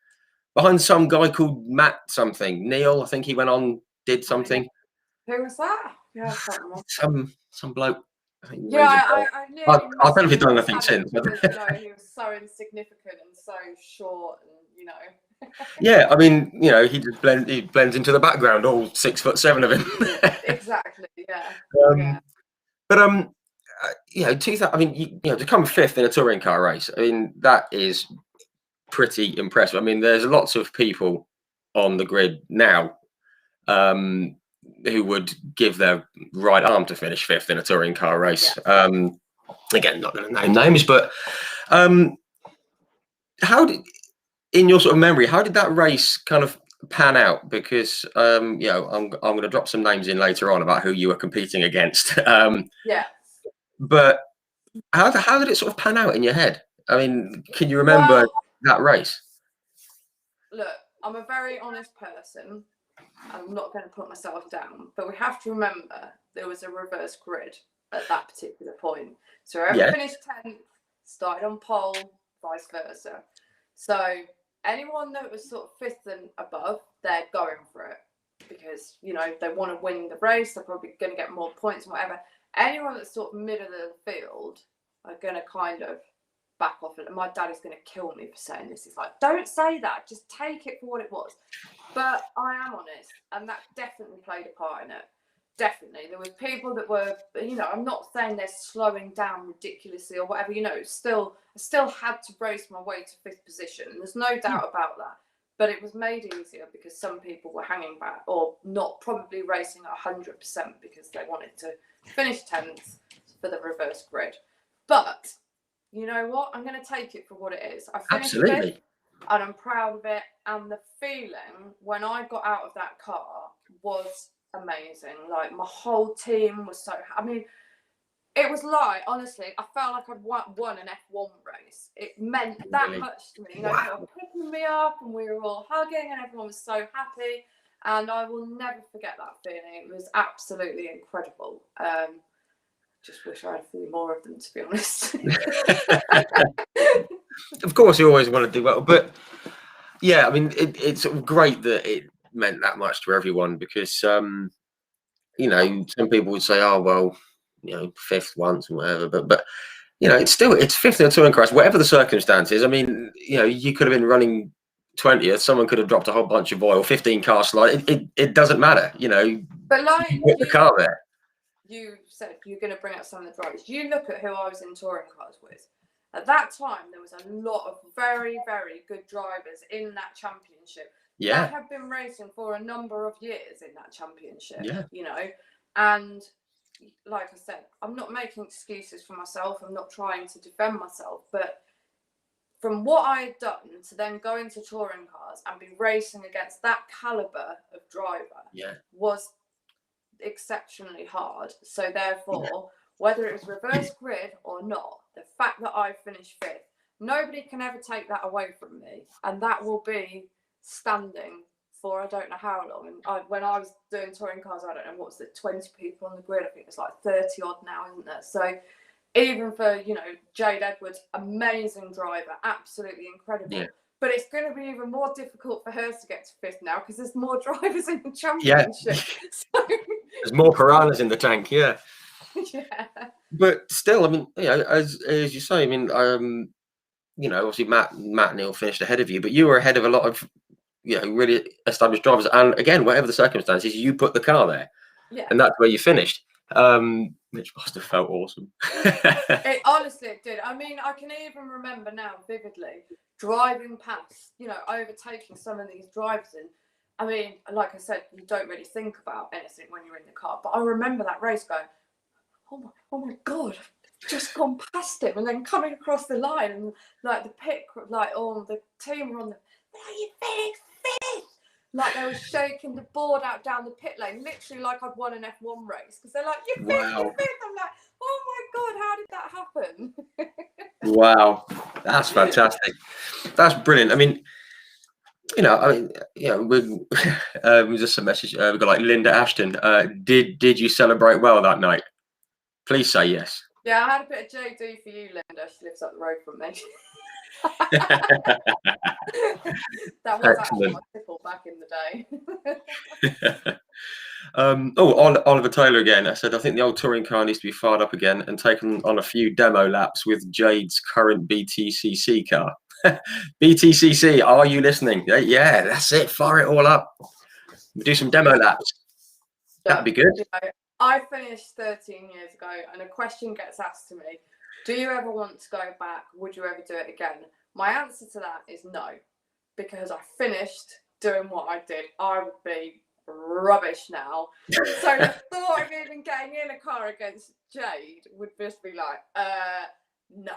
A: behind some guy called Matt something. Neil, I think he went on, did something.
B: Who was that? Yeah, I can't remember.
A: Some bloke.
B: I don't
A: know if he's done anything since.
B: Because, he was so insignificant and so short, and
A: Yeah, I mean, he just blends into the background, all 6'7" of him.
B: Exactly. Yeah.
A: But 2000. I mean, to come 5th in a touring car race. I mean, that is pretty impressive. I mean, there's lots of people on the grid now who would give their right arm to finish 5th in a touring car race. Again, not going to name names, but how did, in your sort of memory, how did that race kind of pan out? Because I'm going to drop some names in later on about who you were competing against. But how did it sort of pan out in your head? I mean, can you remember that race?
B: Look, I'm a very honest person. I'm not going to put myself down, but we have to remember there was a reverse grid at that particular point. So whoever finished 10th started on pole, vice versa. So anyone that was sort of 5th and above, they're going for it because, you know, they want to win the race. They're probably going to get more points and whatever. Anyone that's sort of middle of the field are going to kind of back off it. And my dad is going to kill me for saying this. He's like, don't say that. Just take it for what it was. But I am honest, and that definitely played a part in it. Definitely. There was people that were, you know, I'm not saying they're slowing down ridiculously or whatever, you know, I still had to race my way to 5th position. And there's no doubt about that. But it was made easier because some people were hanging back or not probably racing at 100% because they wanted to finish 10th for the reverse grid. But you know what? I'm going to take it for what it is. I finished 5th and I'm proud of it. And the feeling when I got out of that car was amazing. Like my whole team was so, I mean, it was like, honestly, I felt like I'd won an F1 race. It meant that much to me. You know, they were picking me up and we were all hugging and everyone was so happy. And I will never forget that feeling. It was absolutely incredible. Just wish I had a few more of them, to be honest.
A: Of course, you always want to do well, but yeah, I mean, it's sort of great that it meant that much to everyone because, you know, some people would say, oh, well, you know, 5th once and whatever, but you know, it's 5th in a touring car, whatever the circumstances. I mean, you know, you could have been running 20th, someone could have dropped a whole bunch of oil, 15 car slide. It doesn't matter, you know.
B: But like
A: you put the car there.
B: You said you're going to bring up some of the drivers. You look at who I was in touring cars with. At that time, there was a lot of very, very good drivers in that championship that have been racing for a number of years in that championship, you know. And like I said, I'm not making excuses for myself. I'm not trying to defend myself. But from what I had done to then go into touring cars and be racing against that caliber of driver was exceptionally hard. So therefore, whether it was reverse grid or not, the fact that I finished 5th, nobody can ever take that away from me, and that will be standing for I don't know how long. And when I was doing touring cars, I don't know what's the 20 people on the grid. I think it's like 30 odd now, isn't there? So even for, you know, Jade Edwards, amazing driver, absolutely incredible. But it's going to be even more difficult for her to get to 5th now because there's more drivers in the championship. So
A: there's more piranhas in the tank, But still, I mean, you know, as you say, I mean, you know, obviously Matt and Neil finished ahead of you, but you were ahead of a lot of, you know, really established drivers. And again, whatever the circumstances, you put the car there, and that's where you finished, which must have felt awesome.
B: Honestly, it did. I mean, I can even remember now vividly driving past, you know, overtaking some of these drivers. And I mean, like I said, you don't really think about anything when you're in the car. But I remember that race going, oh my God, I've just gone past him. And then coming across the line and like the pit, like the team were on the, you finished 5th. Like they were shaking the board out down the pit lane, literally like I'd won an F1 race. Because they're like, you finished 5th. I'm like, oh my God, how did that happen?
A: Wow, that's fantastic. That's brilliant. I mean, you know, just a message. We got like Linda Ashton. Did you celebrate well that night? Please say yes.
B: Yeah, I had a bit of JD for you, Linda. She lives up the road from me. That was actually my tickle back in the day.
A: Oliver Taylor again. I said, I think the old touring car needs to be fired up again and taken on a few demo laps with Jade's current BTCC car. BTCC, are you listening? Yeah, that's it. Fire it all up. Do some demo laps. That'd be good.
B: You know, I finished 13 years ago, and a question gets asked to me, do you ever want to go back? Would you ever do it again? My answer to that is no, because I finished doing what I did. I would be rubbish now. So the thought of even getting in a car against Jade would just be like, no.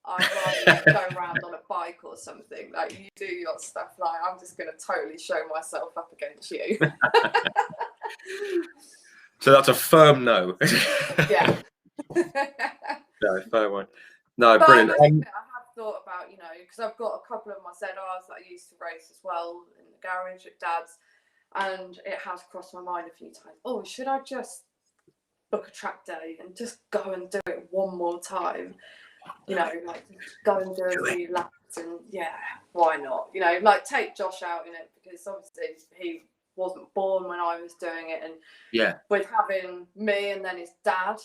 B: I'd rather go around on a bike or something. Like, you do your stuff. Like, I'm just going to totally show myself up against you.
A: So that's a firm no.
B: Yeah.
A: No, firm one. No,
B: but
A: brilliant.
B: I have thought about, you know, because I've got a couple of my ZRs that I used to race as well in the garage at Dad's, and it has crossed my mind a few times. Oh, should I just book a track day and just go and do it one more time? You know, like go and do a few laps, and yeah, why not? You know, like take Josh out in it, because obviously he wasn't born when I was doing it, and
A: yeah,
B: with having me and then his dad,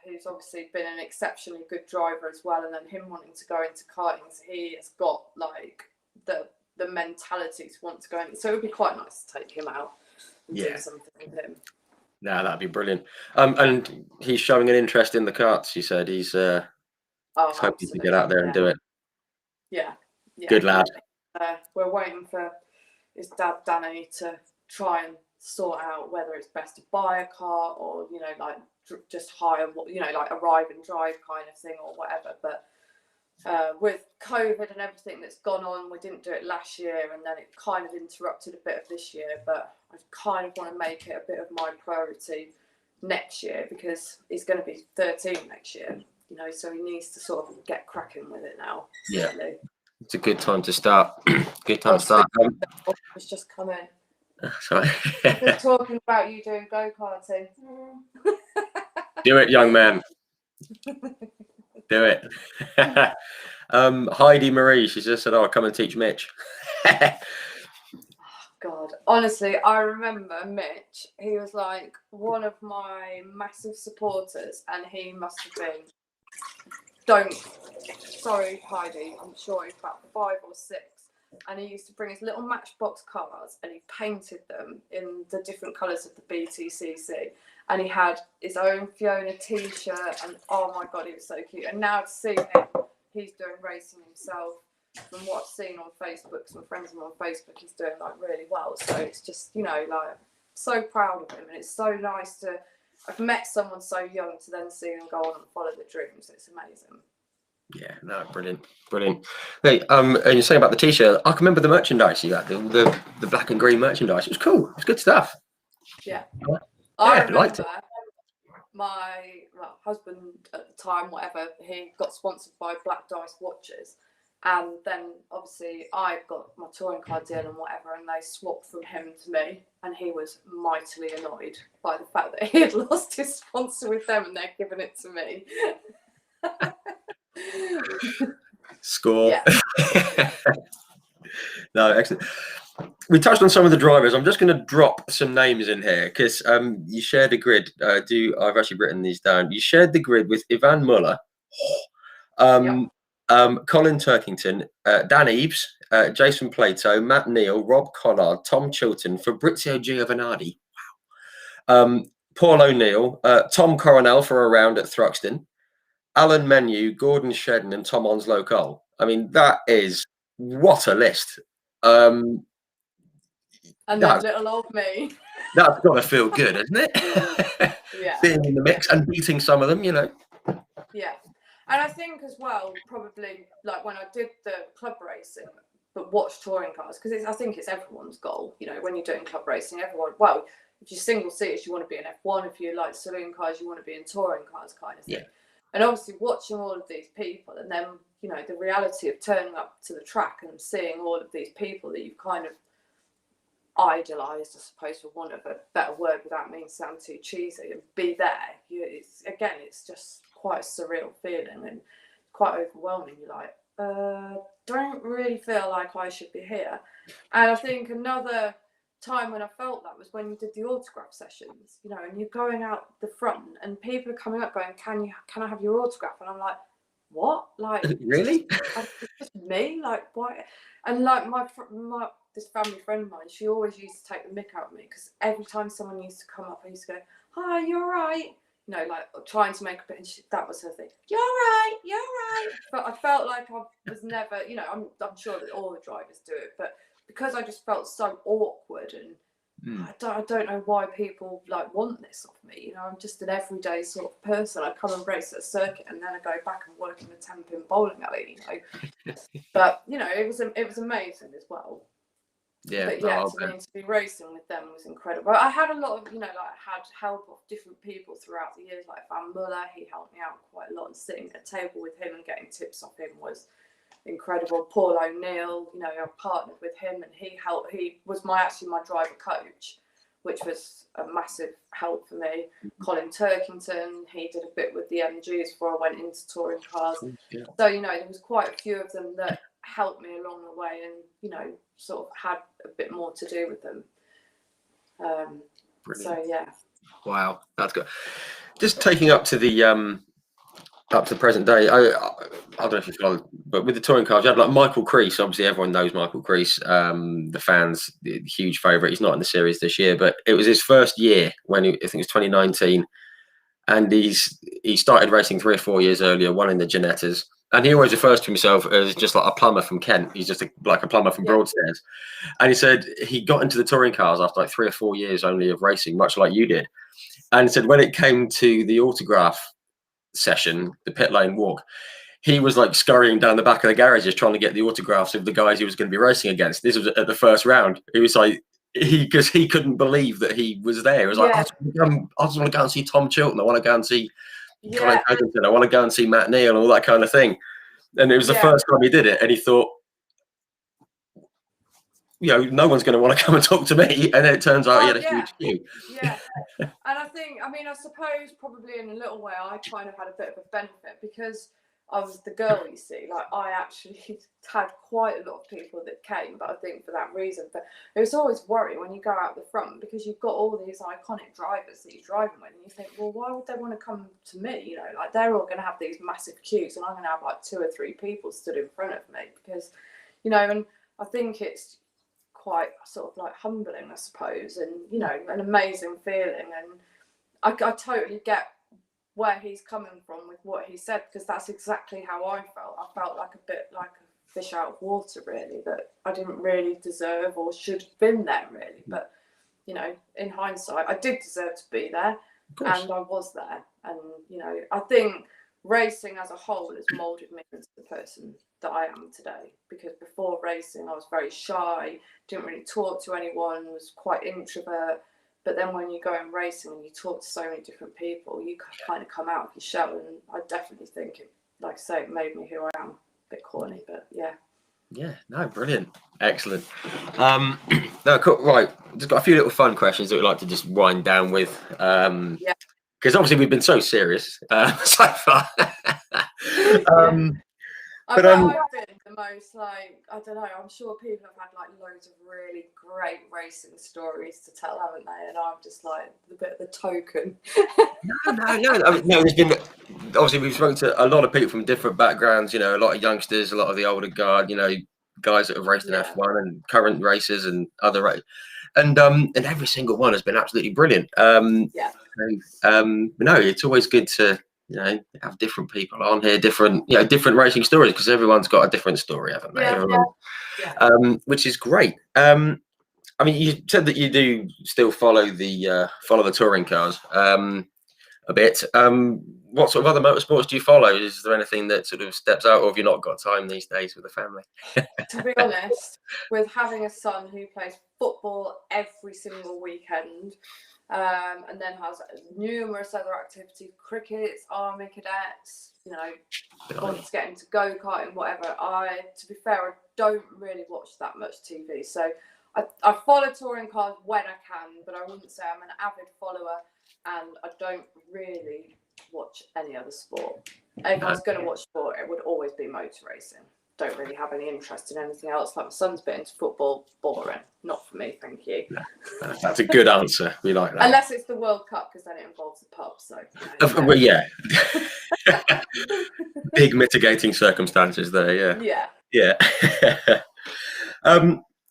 B: who's obviously been an exceptionally good driver as well, and then him wanting to go into karting, so he has got like the mentality to want to go in. So it would be quite nice to take him out and do something with him.
A: Nah, that'd be brilliant. And he's showing an interest in the karts. He said he's hoping to get out there and do it.
B: Yeah.
A: Good lad.
B: We're waiting for his dad Danny to try and sort out whether it's best to buy a car or, you know, like just hire, you know, like arrive and drive kind of thing or whatever. But with COVID and everything that's gone on, we didn't do it last year, and then it kind of interrupted a bit of this year. But I kind of want to make it a bit of my priority next year, because he's going to be 13 next year, you know, so he needs to sort of get cracking with it now.
A: Yeah,
B: really.
A: It's a good time to start. Good time to start.
B: It's just come in.
A: Sorry.
B: We're talking about you doing go-karting.
A: Do it, young man. Do it. Heidi Marie, she just said, "Oh, come and teach Mitch."
B: God, honestly, I remember Mitch. He was like one of my massive supporters, and he must have been. Sorry, Heidi. I'm sure he's about 5 or 6. And he used to bring his little Matchbox cars, and he painted them in the different colours of the BTCC. And he had his own Fiona t-shirt, and oh my God, he was so cute. And now to see him, he's doing racing himself. From what I've seen on Facebook, some friends of mine on Facebook, he's doing like really well. So it's just, you know, like so proud of him, and it's so nice to. I've met someone so young to then see them go on and follow the dreams. It's amazing.
A: Yeah, no, brilliant. Hey, and you're saying about the t-shirt. I can remember the merchandise you had, the black and green merchandise. It was cool. It was good stuff.
B: Yeah,
A: I liked it.
B: My husband at the time, whatever, he got sponsored by Black Dice Watches, and then obviously I got my touring car deal and whatever, and they swapped from him to me, and he was mightily annoyed by the fact that he had lost his sponsor with them and they're giving it to me.
A: Score. No, excellent. We touched on some of the drivers. I'm just going to drop some names in here because you shared a grid. I've actually written these down. You shared the grid with Ivan Muller, Colin Turkington, Dan Eves, Jason Plato, Matt Neal, Rob Collard, Tom Chilton, Fabrizio Giovanardi, Paul O'Neill, Tom Coronel for a round at Thruxton, Alan Menu, Gordon Shedden, and Tom Onslow Cole. I mean, that is what a list.
B: And then little old me.
A: That's got to feel good, isn't it?
B: Yeah.
A: Being in the mix and beating some of them, you know.
B: Yeah. And I think as well, probably like when I did the club racing, but watch touring cars, because I think it's everyone's goal, you know, when you're doing club racing, everyone, well, if you're single seaters, you want to be in F1. If you like saloon cars, you want to be in touring cars kind of thing. Yeah. And obviously watching all of these people, and then, you know, the reality of turning up to the track and seeing all of these people that you've kind of idolised, I suppose, for want of a better word, without meaning to sound too cheesy, and be there. It's just quite a surreal feeling and quite overwhelming. You're like, don't really feel like I should be here. And I think another time when I felt that was when you did the autograph sessions, you know, and you're going out the front and people are coming up going, can I have your autograph? And I'm like, what? Like,
A: really?
B: It's just me? Like, why? And like my this family friend of mine, she always used to take the mick out of me, because every time someone used to come up, I used to go, hi, you're right. You know, like trying to make a bit, and that was her thing. You're right. But I felt like I was never, you know, I'm sure that all the drivers do it, but because I just felt so awkward, and I don't know why people like want this of me. You know, I'm just an everyday sort of person. I come and race at a circuit, and then I go back and work in a 10-pin bowling alley. You know, but you know, it was amazing as well.
A: Yeah,
B: But yeah, to be racing with them was incredible. I had a lot of, like, I had help of different people throughout the years, like Van Muller. He helped me out quite a lot, and sitting at a table with him and getting tips off him was incredible. Paul O'Neill, I partnered with him, and he was actually my driver coach, which was a massive help for me. Colin Turkington, he did a bit with the MGs before I went into touring cars.
A: Yeah.
B: So, there was quite a few of them that helped me along the way, and, sort of had a bit more to do with them. So, yeah.
A: Wow, that's good. Just taking up to the present day, I don't know if you follow, but with the touring cars, you had like Michael Crease. Obviously, everyone knows Michael Crease. The fans, huge favourite. He's not in the series this year, but it was his first year when I think it was 2019, and he started racing 3 or 4 years earlier, won in the Ginettas, and he always refers to himself as just like a plumber from Kent. He's just like a plumber from Broadstairs, and he said he got into the touring cars after like 3 or 4 years only of racing, much like you did, and he said when it came to the autograph session, the pit lane walk, he was like scurrying down the back of the garages trying to get the autographs of the guys he was going to be racing against. This was at the first round. He was like, because he couldn't believe that he was there. He was like, I just want to go and see Tom Chilton. I want to go and see Colin Ferguson. I want to go and see Matt Neal and all that kind of thing. And it was the first time he did it, and he thought, no one's going to want to come and talk to me. And then it turns out he had a huge queue.
B: Yeah. And I suppose probably in a little way I kind of had a bit of a benefit because I was the girl, you see. Like, I actually had quite a lot of people that came, but I think for that reason. But it was always worrying when you go out the front because you've got all these iconic drivers that you're driving with, and you think, well, why would they want to come to me? Like, they're all going to have these massive queues, and I'm going to have like 2 or 3 people stood in front of me because, and I think it's quite sort of like humbling, I suppose, and an amazing feeling. And I totally get where he's coming from with what he said, because that's exactly how I felt. I felt like a bit like a fish out of water, really, that I didn't really deserve or should have been there, really. But in hindsight, I did deserve to be there, and I was there. And I think racing as a whole has molded me into the person that I am today, because before racing I was very shy, didn't really talk to anyone, was quite introvert. But then when you go in racing and you talk to so many different people, you kind of come out of your shell, and I definitely think it, like I say, it made me who I am. A bit corny, but yeah.
A: Yeah, no, brilliant, excellent. No, cool. Right, just got a few little fun questions that we'd like to just wind down with. Because obviously we've been so serious so far.
B: I've been the most, like, I don't know, I'm sure people have had like loads of really great racing stories to tell, haven't they? And I'm just like a bit of the token.
A: No, there's been, obviously we've spoken to a lot of people from different backgrounds, a lot of youngsters, a lot of the older guard, guys that have raced in F1 and current racers and other races. And every single one has been absolutely brilliant. It's always good to have different people on here, different racing stories, because everyone's got a different story, haven't they? Which is great. You said that you do still follow the touring cars a bit. What sort of other motorsports do you follow? Is there anything that sort of steps out, or have you not got time these days with the family?
B: To be honest, with having a son who plays football every single weekend, and then has numerous other activities, crickets, army cadets, wants to get into go-karting, whatever. To be fair, I don't really watch that much TV. So I follow touring cars when I can, but I wouldn't say I'm an avid follower, and I don't really watch any other sport. If I was going to watch sport, it would always be motor racing. Don't really have any interest in anything else. Like, my son's bit into football, boring. Not for me, thank you.
A: That's a good answer. We like that.
B: Unless it's the World Cup, because then it involves the pub. So.
A: Well, yeah. Big mitigating circumstances there. Yeah.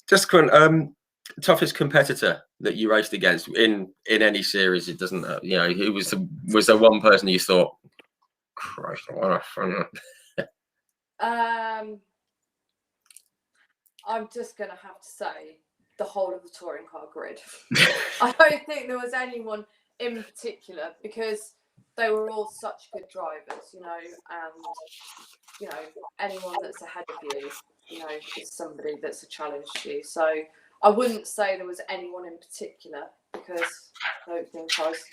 A: Just toughest competitor that you raced against in any series. It doesn't. Who was there one person you thought, Christ, what a fun.
B: I'm just going to have to say the whole of the touring car grid. I don't think there was anyone in particular, because they were all such good drivers, and anyone that's ahead of you, is somebody that's a challenge to you. So I wouldn't say there was anyone in particular, because I don't think I was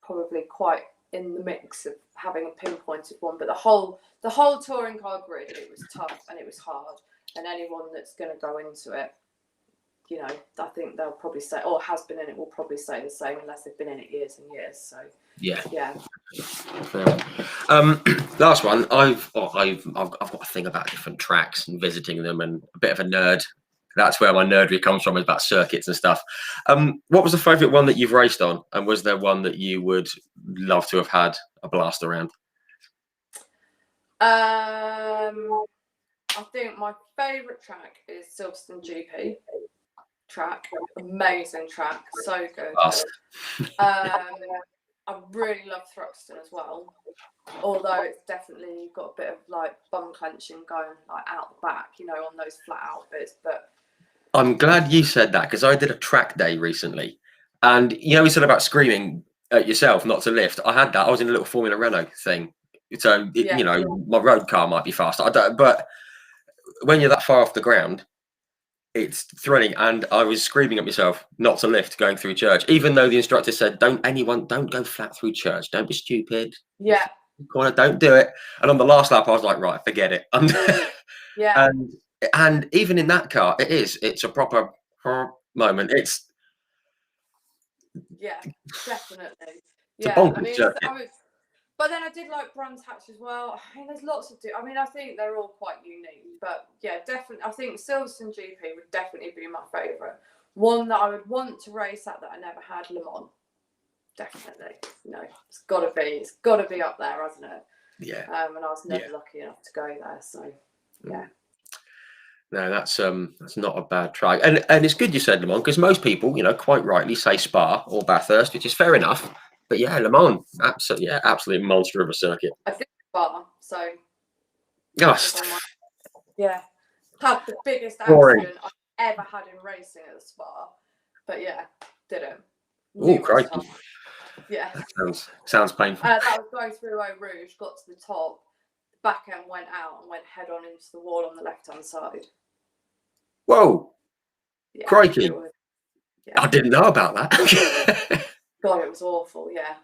B: probably quite in the mix of having a pinpointed one. But the whole touring car grid, it was tough and it was hard. And anyone that's going to go into it, you know, I think they'll probably say, or has been in it, will probably say the same, unless they've been in it years and years. So
A: yeah.
B: Yeah.
A: Last one. I've got a thing about different tracks and visiting them, and a bit of a nerd. That's where my nerdery comes from, is about circuits and stuff. What was the favourite one that you've raced on, and was there one that you would love to have had a blast around?
B: I think my favourite track is Silverstone GP track. Amazing track, so good. I really love Thruxton as well, although it's definitely got a bit of like bum clenching going like out the back, you know, on those flat out bits. But
A: I'm glad you said that, because I did a track day recently, and you know, we said about screaming at yourself not to lift. I had that. I was in a little Formula Renault thing, so you know, my road car might be faster. I don't, but when you're that far off the ground, it's thrilling. And I was screaming at myself not to lift going through church, even though the instructor said, don't go flat through church. Don't be stupid.
B: Yeah.
A: Corner, don't do it. And on the last lap, I was like, right, forget it.
B: Yeah.
A: And even in that car, it's a proper moment. It's
B: definitely.
A: It's a
B: I
A: bonkers
B: mean,
A: circuit.
B: but then I did like Brands Hatch as well. I mean, there's lots of I mean, I think they're all quite unique, but yeah, definitely. I think Silverstone GP would definitely be my favourite. One that I would want to race at that I never had, Le Mans. Definitely. No, it's got to be up there, hasn't it?
A: Yeah.
B: And I was never lucky enough to go there, so yeah.
A: No, that's not a bad track, and it's good you said Le Mans, because most people, you know, quite rightly say Spa or Bathurst, which is fair enough. But yeah, Le Mans, absolute monster of a circuit.
B: I think Spa, so
A: yeah,
B: had the biggest accident I've ever had in racing at the Spa, but yeah, didn't.
A: Oh, crikey!
B: Yeah,
A: that sounds painful.
B: that was going through Eau Rouge, got to the top, the back end went out and went head on into the wall on the left hand side.
A: Whoa!
B: Yeah,
A: crikey! I didn't know about that.
B: God, it was awful. Yeah.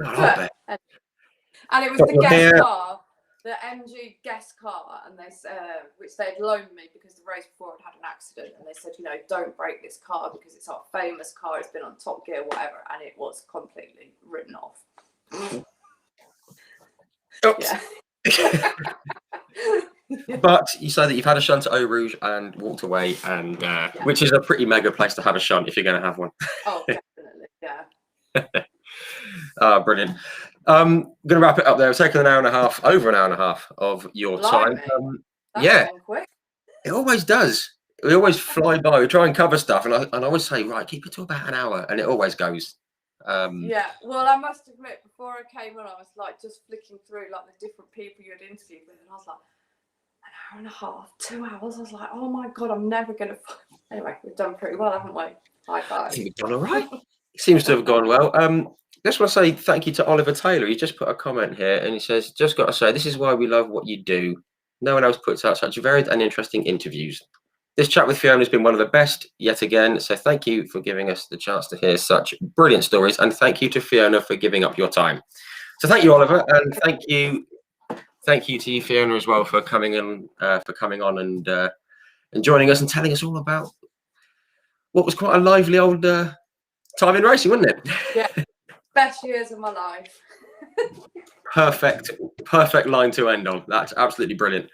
A: God,
B: and it was the guest car, the MG guest car, and they which they'd loaned me because the race before had an accident, and they said, you know, don't break this car because it's our famous car. It's been on Top Gear, whatever, and it was completely written off.
A: Oops. Yeah. But you say that you've had a shunt at Eau Rouge and walked away, and which is a pretty mega place to have a shunt if you're going to have one.
B: Oh, definitely, yeah.
A: Brilliant. I'm going to wrap it up there. I've taken over an hour and a half of your time. Yeah,
B: quick.
A: It always does. We always fly by. We try and cover stuff, and I always say, right, keep it to about an hour, and it always goes.
B: Yeah, well, I must admit, before I came on, I was like just flicking through like the different people you'd interviewed with, and I was like, an hour and a half, 2 hours. I was like, oh my God, I'm never going to. Anyway, we've done pretty well, haven't we? High five.
A: I think we've done all right. It seems to have gone well. Just want to say thank you to Oliver Taylor. He just put a comment here, and he says, just got to say, this is why we love what you do. No one else puts out such varied and interesting interviews. This chat with Fiona has been one of the best yet again. So thank you for giving us the chance to hear such brilliant stories. And thank you to Fiona for giving up your time. So thank you, Oliver. And thank you to you, Fiona, as well, for coming on and joining us and telling us all about what was quite a lively old time in racing, wasn't it?
B: Yeah. Best years of my life.
A: Perfect line to end on. That's absolutely brilliant.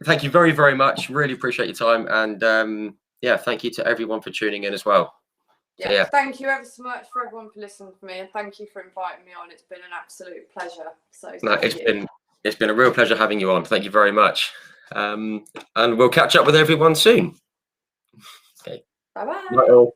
A: Thank you very, very much. Really appreciate your time. And yeah, thank you to everyone for tuning in as well.
B: Yeah, so, yeah. Thank you ever so much for everyone for listening to me, and thank you for inviting me on. It's been an absolute pleasure. So
A: it's been a real pleasure having you on. Thank you very much. And we'll catch up with everyone soon. Okay.
B: Bye-bye.